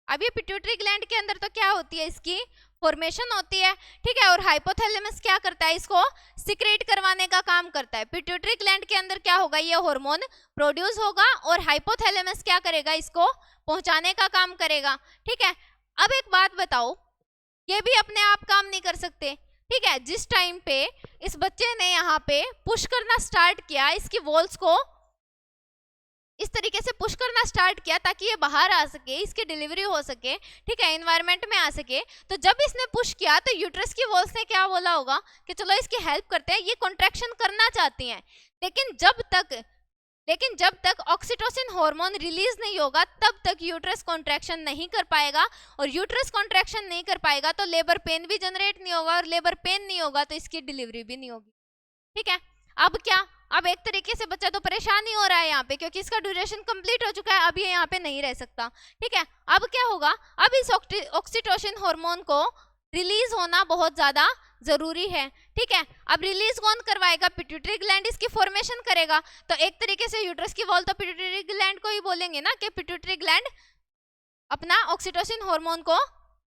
अब ये पिट्यूटरी ग्लैंड के अंदर तो क्या होती है, इसकी फॉर्मेशन होती है। ठीक है, और हाइपोथैलेमस क्या करता है, इसको सिक्रेट करवाने का काम करता है। पिट्यूटरी ग्लैंड के अंदर क्या होगा, ये हार्मोन प्रोड्यूस होगा और हाइपोथैलेमस क्या करेगा, इसको पहुंचाने का काम करेगा। ठीक है, अब एक बात बताओ, ये भी अपने आप काम नहीं कर सकते। ठीक है, जिस टाइम पे इस बच्चे ने यहाँ पे पुश करना स्टार्ट किया, इसकी वॉल्स को इस तरीके से पुश करना स्टार्ट किया ताकि ये बाहर आ सके, इसकी डिलीवरी हो सके, ठीक है, एनवायरनमेंट में आ सके, तो जब इसने पुश किया तो यूट्रस की वॉल्स ने क्या बोला होगा कि चलो इसकी हेल्प करते हैं, ये कॉन्ट्रैक्शन करना चाहती हैं। लेकिन जब तक ऑक्सीटोसिन हार्मोन रिलीज नहीं होगा तब तक यूट्रस कॉन्ट्रैक्शन नहीं कर पाएगा, और यूट्रस कॉन्ट्रैक्शन नहीं कर पाएगा तो लेबर पेन भी जनरेट नहीं होगा, और लेबर पेन नहीं होगा तो इसकी डिलीवरी भी नहीं होगी। ठीक है, अब क्या, अब एक तरीके से बच्चा तो परेशान ही हो रहा है यहाँ पे, क्योंकि इसका ड्यूरेशन कंप्लीट हो चुका है, अब ये यहाँ पे नहीं रह सकता। ठीक है, अब क्या होगा, अब इस ऑक्सीटोसिन हार्मोन को रिलीज होना बहुत ज्यादा जरूरी है। ठीक है, अब रिलीज कौन करवाएगा, पिट्यूटरी ग्लैंड इसकी फॉर्मेशन करेगा। तो एक तरीके से यूट्रस की वॉल तो पिट्यूटरी ग्लैंड को ही बोलेंगे ना कि पिट्यूटरी ग्लैंड अपना ऑक्सीटोसिन हार्मोन को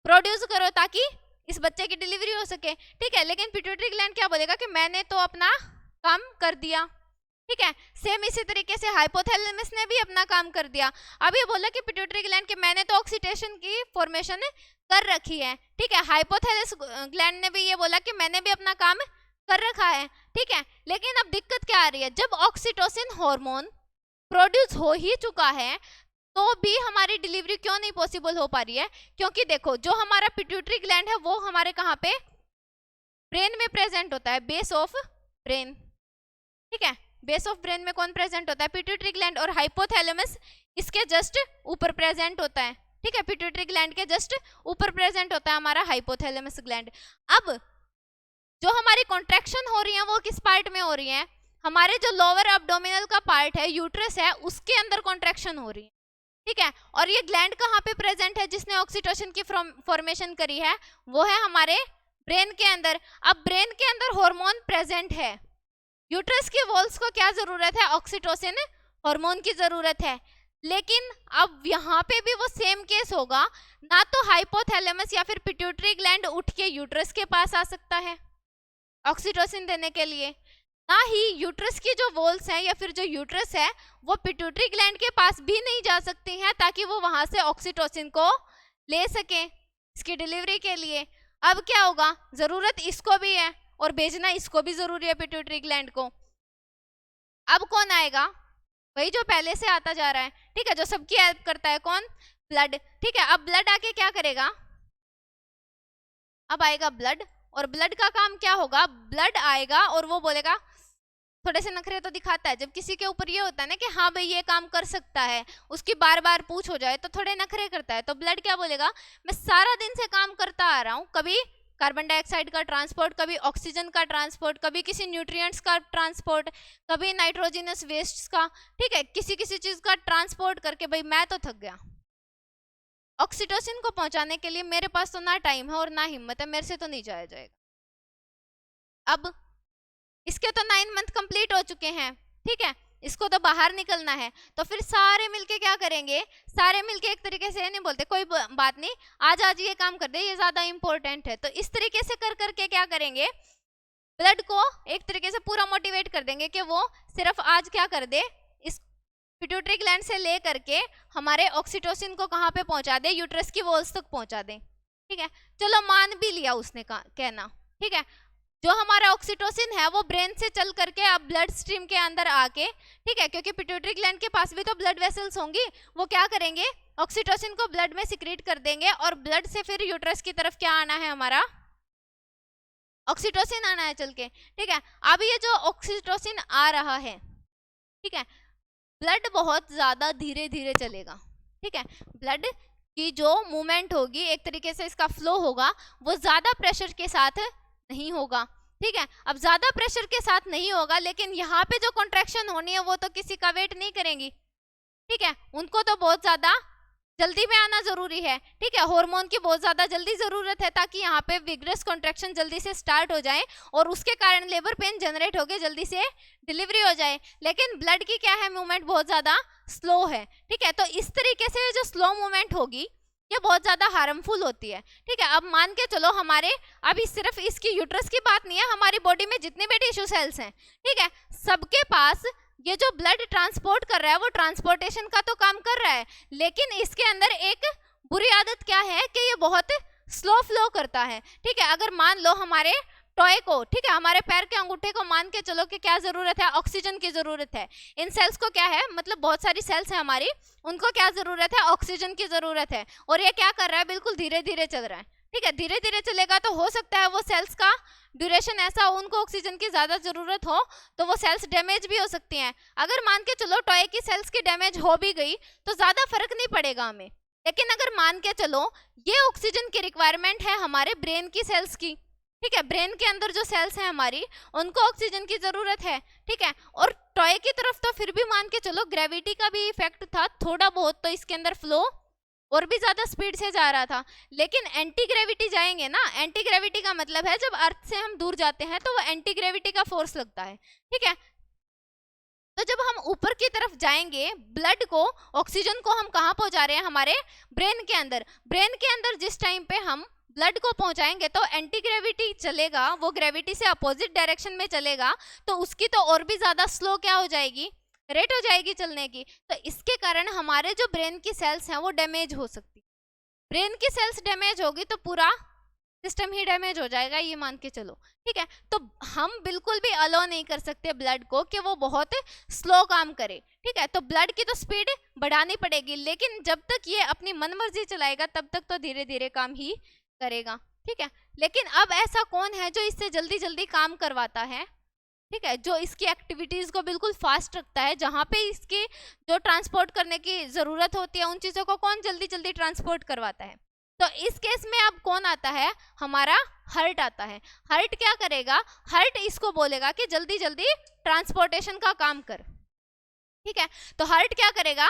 प्रोड्यूस करो ताकि इस बच्चे की डिलीवरी हो सके। ठीक है, लेकिन पिट्यूटरी ग्लैंड क्या बोलेगा कि मैंने तो अपना काम कर दिया। ठीक है, सेम इसी तरीके से हाइपोथैलेमस ने भी अपना काम कर दिया। अब ये बोला कि पिट्यूटरी ग्लैंड के मैंने तो ऑक्सीटेशन की फॉर्मेशन कर रखी है। ठीक है, हाइपोथैलेमस ग्लैंड ने भी ये बोला कि मैंने भी अपना काम कर रखा है। ठीक है, लेकिन अब दिक्कत क्या आ रही है, जब ऑक्सीटोसिन हार्मोन प्रोड्यूस हो ही चुका है तो भी हमारी डिलीवरी क्यों नहीं पॉसिबल हो पा रही है, क्योंकि देखो जो हमारा पिट्यूटरी ग्लैंड है वो हमारे कहाँ पे, ब्रेन में प्रेजेंट होता है, बेस ऑफ ब्रेन। ठीक है, बेस ऑफ ब्रेन में कौन प्रेजेंट होता है, पिट्यूटरी ग्लैंड, और हाइपोथैलेमस इसके जस्ट ऊपर प्रेजेंट होता है। ठीक है, पिट्यूटरी ग्लैंड के जस्ट ऊपर प्रेजेंट होता है हमारा हाइपोथैलेमस ग्लैंड। अब जो हमारी कॉन्ट्रैक्शन हो रही है वो किस पार्ट में हो रही है, हमारे जो लोअर एब्डोमिनल का पार्ट है, यूट्रस है, उसके अंदर कॉन्ट्रैक्शन हो रही है। ठीक है, और ये ग्लैंड कहाँ पे प्रेजेंट है जिसने ऑक्सीटोसिन की फॉर्मेशन करी है, वो है हमारे ब्रेन के अंदर। अब ब्रेन के अंदर हार्मोन प्रेजेंट है, यूट्रस की वॉल्स को क्या जरूरत है, ऑक्सीटोसिन हार्मोन की जरूरत है, लेकिन अब यहाँ पे भी वो सेम केस होगा, ना तो हाइपोथैलेमस या फिर पिट्यूटरी ग्लैंड उठ के यूट्रस के पास आ सकता है ऑक्सीटोसिन देने के लिए, ना ही यूट्रस की जो वॉल्स हैं या फिर जो यूट्रस है वो पिट्यूटरी ग्लैंड के पास भी नहीं जा सकती हैं ताकि वो वहां से ऑक्सीटोसिन को ले सके इसकी डिलीवरी के लिए। अब क्या होगा, जरूरत इसको भी है और भेजना इसको भी जरूरी है पिट्यूटरी ग्लैंड को। अब कौन आएगा, वही जो पहले से आता जा रहा है। ठीक है, जो सबकी हेल्प करता है, कौन, ब्लड। ठीक है, अब ब्लड आके क्या करेगा, अब आएगा ब्लड, और ब्लड का काम क्या होगा, ब्लड आएगा और वो बोलेगा, थोड़े से नखरे तो दिखाता है, जब किसी के ऊपर ये होता है ना कि हाँ भाई ये काम कर सकता है, उसकी बार बार पूछ हो जाए तो थोड़े नखरे करता है, तो ब्लड क्या बोलेगा, मैं सारा दिन से काम करता आ रहा हूँ, कभी कार्बन डाइऑक्साइड का ट्रांसपोर्ट, कभी ऑक्सीजन का ट्रांसपोर्ट, कभी किसी न्यूट्रिएंट्स का ट्रांसपोर्ट, कभी नाइट्रोजनस वेस्ट का, ठीक है, किसी किसी चीज का ट्रांसपोर्ट करके भाई मैं तो थक गया। ऑक्सीटोसिन को पहुंचाने के लिए मेरे पास तो ना टाइम है और ना हिम्मत है, मेरे से तो नहीं जाया जाएगा। अब इसके तो 9 मंथ कंप्लीट हो चुके हैं, ठीक है, इसको तो बाहर निकलना है, तो फिर सारे मिलके क्या करेंगे, सारे मिलके एक तरीके से नहीं बोलते कोई बात नहीं, आज ये काम कर दे, ये ज्यादा इंपॉर्टेंट है, तो इस तरीके से कर करके क्या करेंगे, ब्लड को एक तरीके से पूरा मोटिवेट कर देंगे कि वो सिर्फ आज क्या कर दे, इस पिट्यूटरी ग्लैंड से ले करके हमारे ऑक्सीटोसिन को कहाँ पे पहुंचा दे, यूट्रस की वॉल्स तक पहुंचा दे, ठीक है। चलो मान भी लिया उसने कहना, ठीक है, जो हमारा ऑक्सीटोसिन है वो ब्रेन से चल करके अब ब्लड स्ट्रीम के अंदर आके, ठीक है, क्योंकि पिट्यूटरी ग्लैंड के पास भी तो ब्लड वेसल्स होंगी, वो क्या करेंगे, ऑक्सीटोसिन को ब्लड में सिक्रीट कर देंगे और ब्लड से फिर यूट्रस की तरफ क्या आना है, हमारा ऑक्सीटोसिन आना है चल के, ठीक है। अब ये जो ऑक्सीटोसिन आ रहा है, ठीक है, ब्लड बहुत ज्यादा धीरे धीरे चलेगा, ठीक है, ब्लड की जो मूवमेंट होगी, एक तरीके से इसका फ्लो होगा, वो ज्यादा प्रेशर के साथ नहीं होगा, ठीक है। अब ज्यादा प्रेशर के साथ नहीं होगा, लेकिन यहाँ पे जो कॉन्ट्रैक्शन होनी है वो तो किसी का वेट नहीं करेंगी, ठीक है, उनको तो बहुत ज्यादा जल्दी में आना जरूरी है, ठीक है, हार्मोन की बहुत ज्यादा जल्दी जरूरत है ताकि यहाँ पे विग्रस कॉन्ट्रैक्शन जल्दी से स्टार्ट हो जाए और उसके कारण लेबर पेन जनरेट होके जल्दी से डिलीवरी हो जाए, लेकिन ब्लड की क्या है, मूवमेंट बहुत ज्यादा स्लो है, ठीक है। तो इस तरीके से जो स्लो मूवमेंट होगी ये बहुत ज्यादा हार्मफुल होती है, ठीक है। अब मान के चलो हमारे, अभी सिर्फ इसकी यूट्रस की बात नहीं है, हमारी बॉडी में जितने भी टिश्यू सेल्स हैं, ठीक है, सबके पास ये जो ब्लड ट्रांसपोर्ट कर रहा है वो ट्रांसपोर्टेशन का तो काम कर रहा है, लेकिन इसके अंदर एक बुरी आदत क्या है कि ये बहुत स्लो फ्लो करता है, ठीक है। अगर मान लो हमारे टॉय को, ठीक है, हमारे पैर के अंगूठे को मान के चलो कि क्या जरूरत है, ऑक्सीजन की जरूरत है, इन सेल्स को क्या है, मतलब बहुत सारी सेल्स है हमारी, उनको क्या जरूरत है, ऑक्सीजन की जरूरत है, और ये क्या कर रहा है, बिल्कुल धीरे धीरे चल रहा है, ठीक है, धीरे धीरे चलेगा तो हो सकता है वो सेल्स का ड्यूरेशन ऐसा हो, उनको ऑक्सीजन की ज्यादा जरूरत हो तो वो सेल्स डैमेज भी हो सकती हैं। अगर मान के चलो टॉय की सेल्स की डैमेज हो भी गई तो ज्यादा फर्क नहीं पड़ेगा हमें, लेकिन अगर मान के चलो ये ऑक्सीजन की रिक्वायरमेंट है हमारे ब्रेन की सेल्स की, ठीक है, ब्रेन के अंदर जो सेल्स हैं हमारी उनको ऑक्सीजन की जरूरत है, ठीक है, और टॉय की तरफ तो फिर भी मान के चलो ग्रेविटी का भी इफेक्ट था थोड़ा बहुत, तो इसके अंदर फ्लो और भी ज्यादा स्पीड से जा रहा था, लेकिन एंटी ग्रेविटी जाएंगे ना, एंटी ग्रेविटी का मतलब है जब अर्थ से हम दूर जाते हैं तो वो एंटी ग्रेविटी का फोर्स लगता है, ठीक है। तो जब हम ऊपर की तरफ जाएंगे, ब्लड को, ऑक्सीजन को हम कहाँ पहुंचा रहे हैं, हमारे ब्रेन के अंदर, ब्रेन के अंदर जिस टाइम पे हम ब्लड को पहुंचाएंगे तो एंटी ग्रेविटी चलेगा, वो ग्रेविटी से अपोजिट डायरेक्शन में चलेगा, तो उसकी तो और भी ज्यादा स्लो क्या हो जाएगी, रेट हो जाएगी चलने की, तो इसके कारण हमारे जो ब्रेन की सेल्स हैं वो डैमेज हो सकती, ब्रेन की सेल्स डैमेज होगी तो पूरा सिस्टम ही डैमेज हो जाएगा, ये मान के चलो, ठीक है। तो हम बिल्कुल भी अलो नहीं कर सकते ब्लड को कि वो बहुत स्लो काम करे, ठीक है, तो ब्लड की तो स्पीड बढ़ानी पड़ेगी, लेकिन जब तक ये अपनी मनमर्जी चलाएगा तब तक तो धीरे धीरे काम ही करेगा, ठीक है। लेकिन अब ऐसा कौन है जो इससे जल्दी जल्दी काम करवाता है, ठीक है, जो इसकी एक्टिविटीज को बिल्कुल फास्ट रखता है, जहां पे इसकी जो ट्रांसपोर्ट करने की जरूरत होती है उन चीजों को कौन जल्दी जल्दी ट्रांसपोर्ट करवाता है, तो इस केस में अब कौन आता है, हमारा हार्ट आता है। हार्ट क्या करेगा, हार्ट इसको बोलेगा कि जल्दी जल्दी ट्रांसपोर्टेशन का काम कर, ठीक है, तो हार्ट क्या करेगा,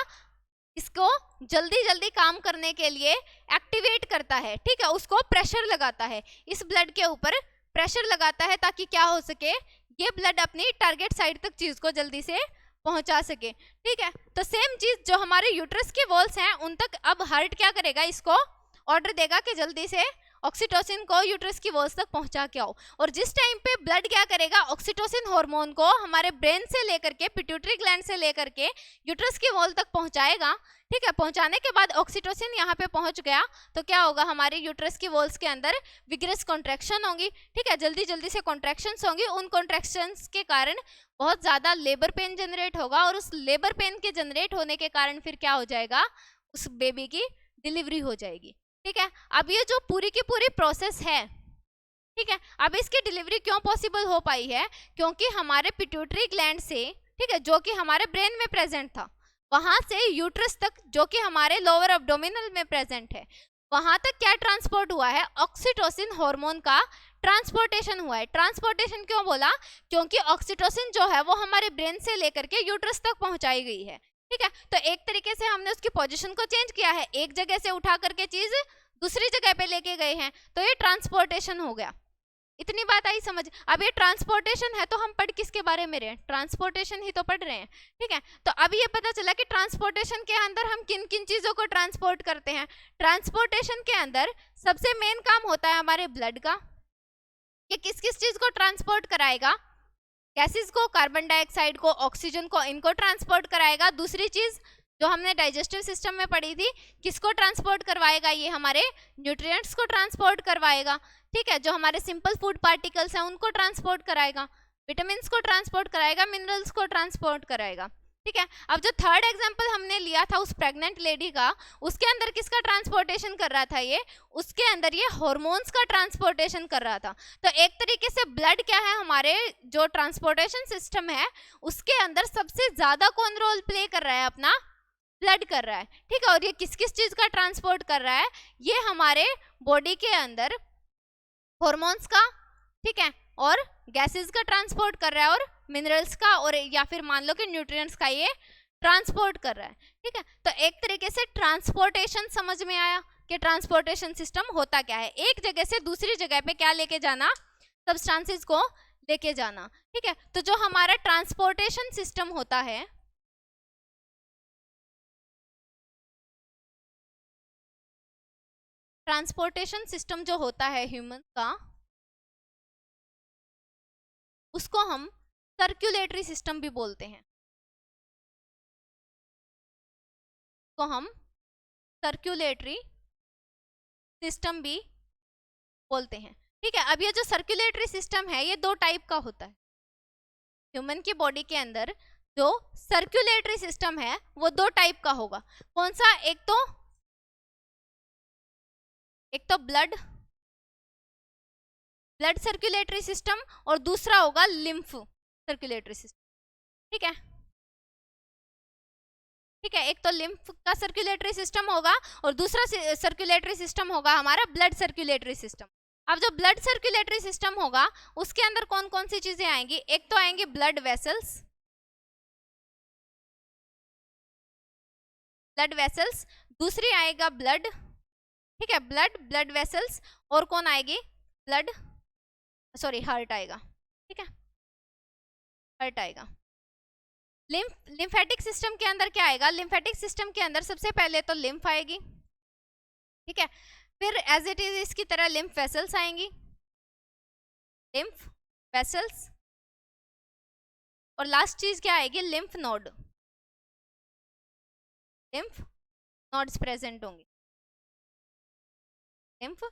इसको जल्दी जल्दी काम करने के लिए एक्टिवेट करता है, ठीक है, उसको प्रेशर लगाता है, इस ब्लड के ऊपर प्रेशर लगाता है ताकि क्या हो सके, ये ब्लड अपनी टारगेट साइड तक चीज को जल्दी से पहुंचा सके, ठीक है। तो सेम चीज जो हमारे यूट्रस की वॉल्स हैं उन तक अब हार्ट क्या करेगा, इसको ऑर्डर देगा कि जल्दी से ऑक्सीटोसिन को यूट्रस की वॉल्स तक पहुंचा के आओ, और जिस टाइम पे ब्लड क्या करेगा, ऑक्सीटोसिन हार्मोन को हमारे ब्रेन से लेकर के, पिट्यूटरी ग्लैंड से लेकर के यूट्रस की वॉल तक पहुंचाएगा, ठीक है, पहुंचाने के बाद ऑक्सीटोसिन यहाँ पे पहुंच गया तो क्या होगा, हमारे यूट्रस की वॉल्स के अंदर विग्रस कॉन्ट्रैक्शन होंगी, ठीक है, जल्दी जल्दी से कॉन्ट्रैक्शंस होंगी, उन कॉन्ट्रैक्शंस के कारण बहुत ज्यादा लेबर पेन जनरेट होगा, और उस लेबर पेन के जनरेट होने के कारण फिर क्या हो जाएगा, उस बेबी की डिलीवरी हो जाएगी, ठीक है। अब ये जो पूरी की पूरी प्रोसेस है, ठीक है, अब इसकी डिलीवरी क्यों पॉसिबल हो पाई है, क्योंकि हमारे पिट्यूटरी ग्लैंड से, ठीक है, जो कि हमारे ब्रेन में प्रेजेंट था, वहां से यूट्रस तक जो कि हमारे लोअर एब्डोमिनल में प्रेजेंट है, वहां तक क्या ट्रांसपोर्ट हुआ है, ऑक्सीटोसिन हार्मोन का ट्रांसपोर्टेशन हुआ है। ट्रांसपोर्टेशन क्यों बोला, क्योंकि ऑक्सीटोसिन जो है वो हमारे ब्रेन से लेकर के यूट्रस तक पहुंचाई गई है, ठीक है, तो एक तरीके से हमने उसकी पोजीशन को चेंज किया है, एक जगह से उठा करके चीज दूसरी जगह पे लेके गए हैं, तो ये ट्रांसपोर्टेशन हो गया, इतनी बात आई समझ। अब ये ट्रांसपोर्टेशन है तो हम पढ़ किसके बारे में रहे हैं, ट्रांसपोर्टेशन ही तो पढ़ रहे हैं, ठीक है। तो अब ये पता चला कि ट्रांसपोर्टेशन के अंदर हम किन किन चीजों को ट्रांसपोर्ट करते हैं। ट्रांसपोर्टेशन के अंदर सबसे मेन काम होता है हमारे ब्लड का, कि किस किस चीज को ट्रांसपोर्ट कराएगा, गैसेस को, कार्बन डाइऑक्साइड को, ऑक्सीजन को, इनको ट्रांसपोर्ट कराएगा। दूसरी चीज जो हमने डाइजेस्टिव सिस्टम में पढ़ी थी, किसको ट्रांसपोर्ट करवाएगा, ये हमारे न्यूट्रिएंट्स को ट्रांसपोर्ट करवाएगा, ठीक है। जो हमारे सिंपल फूड पार्टिकल्स हैं उनको ट्रांसपोर्ट कराएगा, विटामिन्स को ट्रांसपोर्ट कराएगा, मिनरल्स को ट्रांसपोर्ट कराएगा, ठीक है। अब जो थर्ड एग्जांपल हमने लिया था उस प्रेग्नेंट लेडी का, उसके अंदर किसका ट्रांसपोर्टेशन कर रहा था ये, उसके अंदर ये हार्मोन्स का ट्रांसपोर्टेशन कर रहा था। तो एक तरीके से ब्लड क्या है, हमारे जो ट्रांसपोर्टेशन सिस्टम है उसके अंदर सबसे ज्यादा कौन रोल प्ले कर रहा है, अपना ब्लड कर रहा है, ठीक है। और ये किस किस चीज का ट्रांसपोर्ट कर रहा है, ये हमारे बॉडी के अंदर हार्मोन्स का, ठीक है, और गैसेस का ट्रांसपोर्ट कर रहा है, और मिनरल्स का, और या फिर मान लो कि न्यूट्रिएंट्स का ये ट्रांसपोर्ट कर रहा है, ठीक है। तो एक तरीके से ट्रांसपोर्टेशन समझ में आया कि ट्रांसपोर्टेशन सिस्टम होता क्या है, एक जगह से दूसरी जगह पे क्या लेके जाना, सब्सटेंसेस को लेके जाना, ठीक है। तो जो हमारा ट्रांसपोर्टेशन सिस्टम होता है, ट्रांसपोर्टेशन सिस्टम जो होता है ह्यूमन का, उसको हम सर्कुलेटरी सिस्टम भी बोलते हैं, तो हम सर्कुलेटरी सिस्टम भी बोलते हैं, ठीक है। अब ये जो सर्कुलेटरी सिस्टम है ये दो टाइप का होता है। ह्यूमन की बॉडी के अंदर जो सर्कुलेटरी सिस्टम है वो दो टाइप का होगा। कौन सा, एक तो ब्लड सर्कुलेटरी सिस्टम, और दूसरा होगा लिम्फ सर्कुलेटरी सिस्टम, ठीक है, ठीक है। एक तो लिम्फ का सर्कुलेटरी सिस्टम होगा और दूसरा सर्कुलेटरी सिस्टम होगा हमारा ब्लड सर्कुलेटरी सिस्टम। अब जो ब्लड सर्कुलेटरी सिस्टम होगा उसके अंदर कौन कौन सी चीजें आएंगी, एक तो आएंगे ब्लड वेसल्स, दूसरी आएगा ब्लड, ठीक है, ब्लड वेसल्स, और कौन आएगी, हार्ट आएगा, ठीक है, हार्ट आएगा। लिम्फेटिक सिस्टम के अंदर क्या आएगा, लिम्फेटिक सिस्टम के अंदर सबसे पहले तो लिम्फ आएगी, ठीक है, फिर एज इट इज इसकी तरह लिम्फ वेसल्स आएंगी, लिम्फ वेसल्स, और लास्ट चीज क्या आएगी, लिम्फ नोड्स प्रेजेंट होंगे, लिम्फ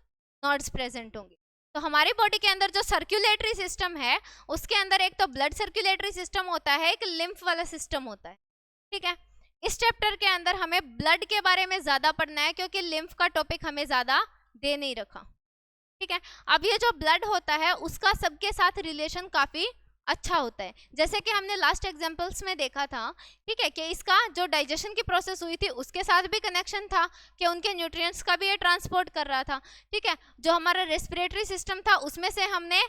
नोड्स प्रेजेंट होंगे। तो हमारी बॉडी के अंदर जो सर्कुलेटरी सिस्टम है उसके अंदर एक तो ब्लड सर्कुलेटरी सिस्टम होता है, एक लिम्फ वाला सिस्टम होता है, ठीक है। इस चैप्टर के अंदर हमें ब्लड के बारे में ज्यादा पढ़ना है क्योंकि लिम्फ का टॉपिक हमें ज्यादा दे नहीं रखा, ठीक है। अब ये जो ब्लड होता है उसका सबके साथ रिलेशन काफी अच्छा होता है, जैसे कि हमने लास्ट एग्जांपल्स में देखा था, ठीक है, कि इसका जो डाइजेशन की प्रोसेस हुई थी उसके साथ भी कनेक्शन था कि उनके न्यूट्रिएंट्स का भी ये ट्रांसपोर्ट कर रहा था, ठीक है। जो हमारा रेस्पिरेटरी सिस्टम था उसमें से हमने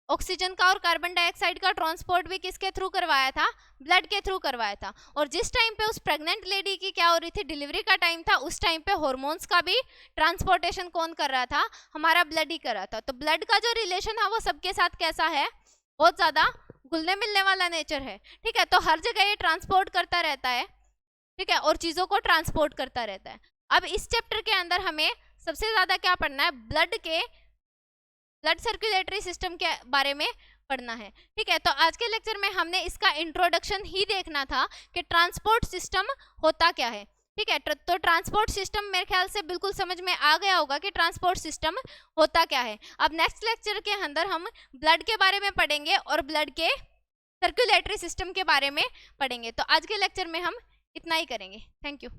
ऑक्सीजन का और कार्बन डाइऑक्साइड का ट्रांसपोर्ट भी किसके थ्रू करवाया था, ब्लड के थ्रू करवाया था। और जिस टाइम पे उस प्रेग्नेंट लेडी की क्या हो रही थी, डिलीवरी का टाइम था, उस टाइम पे हार्मोन्स का भी ट्रांसपोर्टेशन कौन कर रहा था, हमारा ब्लड ही कर रहा था। तो ब्लड का जो रिलेशन है वो सबके साथ कैसा है, बहुत ज्यादा घुलने मिलने वाला नेचर है, ठीक है। तो हर जगह ये ट्रांसपोर्ट करता रहता है, ठीक है, और चीजों को ट्रांसपोर्ट करता रहता है। अब इस चैप्टर के अंदर हमें सबसे ज्यादा क्या पढ़ना है, ब्लड सर्कुलेटरी सिस्टम के बारे में पढ़ना है, ठीक है। तो आज के लेक्चर में हमने इसका इंट्रोडक्शन ही देखना था कि ट्रांसपोर्ट सिस्टम होता क्या है, ठीक है। तो ट्रांसपोर्ट सिस्टम मेरे ख्याल से बिल्कुल समझ में आ गया होगा कि ट्रांसपोर्ट सिस्टम होता क्या है। अब नेक्स्ट लेक्चर के अंदर हम ब्लड के बारे में पढ़ेंगे और ब्लड के सर्कुलेटरी सिस्टम के बारे में पढ़ेंगे। तो आज के लेक्चर में हम इतना ही करेंगे। Thank you.